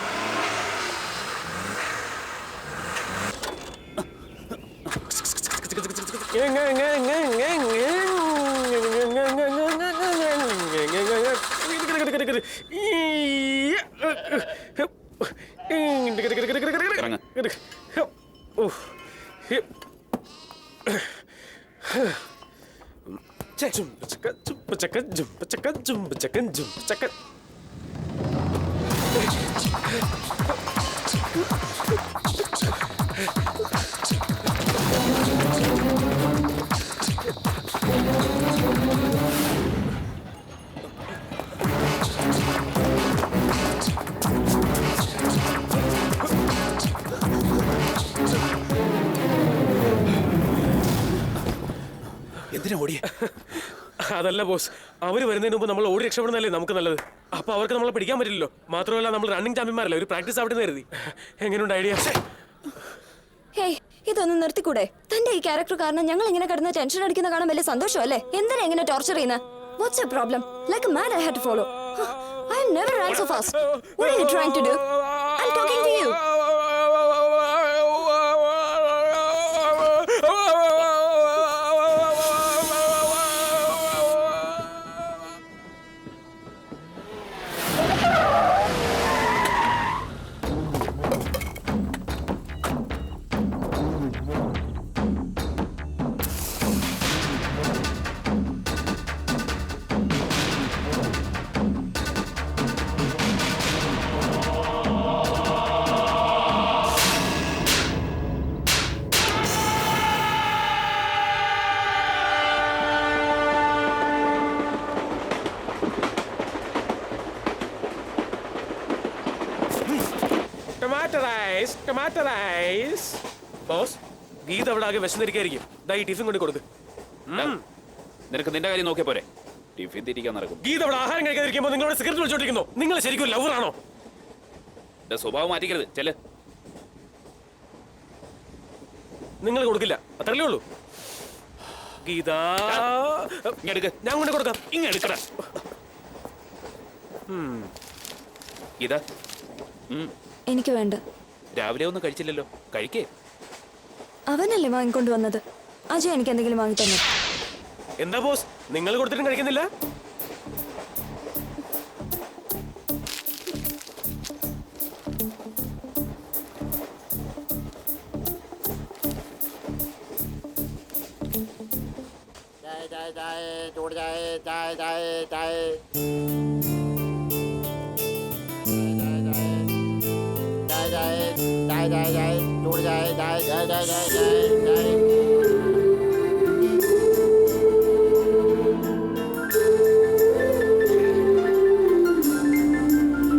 എന്തിനാ ഓടിയ? അതല്ല ബോസ്, അവര് വരുന്നതിന് മുമ്പ് നമ്മൾ ഓടി രക്ഷപ്പെടുന്നല്ലേ നമുക്ക് നല്ലത്. അപ്പൊ അവർക്ക് നമ്മളെ പിടിക്കാൻ പറ്റില്ലല്ലോ. മാത്രമല്ല നമ്മൾ റണ്ണിങ് ചാമ്പ്യന്മാരല്ലേ, ഒരു പ്രാക്ടീസ് അവിടെ കരുതി. എങ്ങനെയുണ്ട് ഐഡിയ? ഹേയ്, ഇതൊന്നും നിർത്തിക്കൂടെ? തന്റെ ഈ ക്യാരക്ടർ കാരണം ഞങ്ങൾ ഇങ്ങനെ കിടന്ന് ടെൻഷൻ അടിക്കുന്ന കാണാൻ വലിയ സന്തോഷമല്ലേ? എന്തിനാ ഇങ്ങനെ ടോർച്ചർ ചെയ്യുന്നത്? What's your problem? Like a man I had to follow. I never ran so fast. What are you trying to do? I'm talking to you. Tomato rice. Boss, Geetha അവിടെ ആകെ വിശന്നിരിക്കായിരിക്കും. ഈ ടിഫിൻ കൊണ്ട് കൊടുക്ക്. നിനക്ക് നിന്റെ കാര്യം നോക്കിയ പോരെ? ടിഫിൻ തിരിക്കാൻ നടക്കും. ഗീത അവിടെ ആഹാരം കഴിക്കാതിരിക്കുമ്പോൾ നിങ്ങളോട് സിഗരറ്റ് വിളിച്ചോണ്ടിരിക്കുന്നു. നിങ്ങൾ ശരിക്കും ലവറാണോ? സ്വഭാവം മാറ്റിക്കരുത്. ചെല്. നിങ്ങൾ കൊടുക്കില്ല, അത്രല്ലേ ഉള്ളൂ. ഗീത, ഞാൻ കൊണ്ട് കൊടുക്കാം. ഇങ്ങെടുക്കട. ഗീത, എനിക്ക് വേണ്ട. രാവിലെ ഒന്നും കഴിച്ചില്ലല്ലോ, കഴിക്കേ. അവനല്ലേ വാങ്ങിക്കൊണ്ട് വന്നത്. അജയ് എനിക്ക് എന്തെങ്കിലും വാങ്ങി തന്നെ. എന്താ ബോസ്, നിങ്ങൾ കൊടുത്തിട്ടും കഴിക്കുന്നില്ല? Jai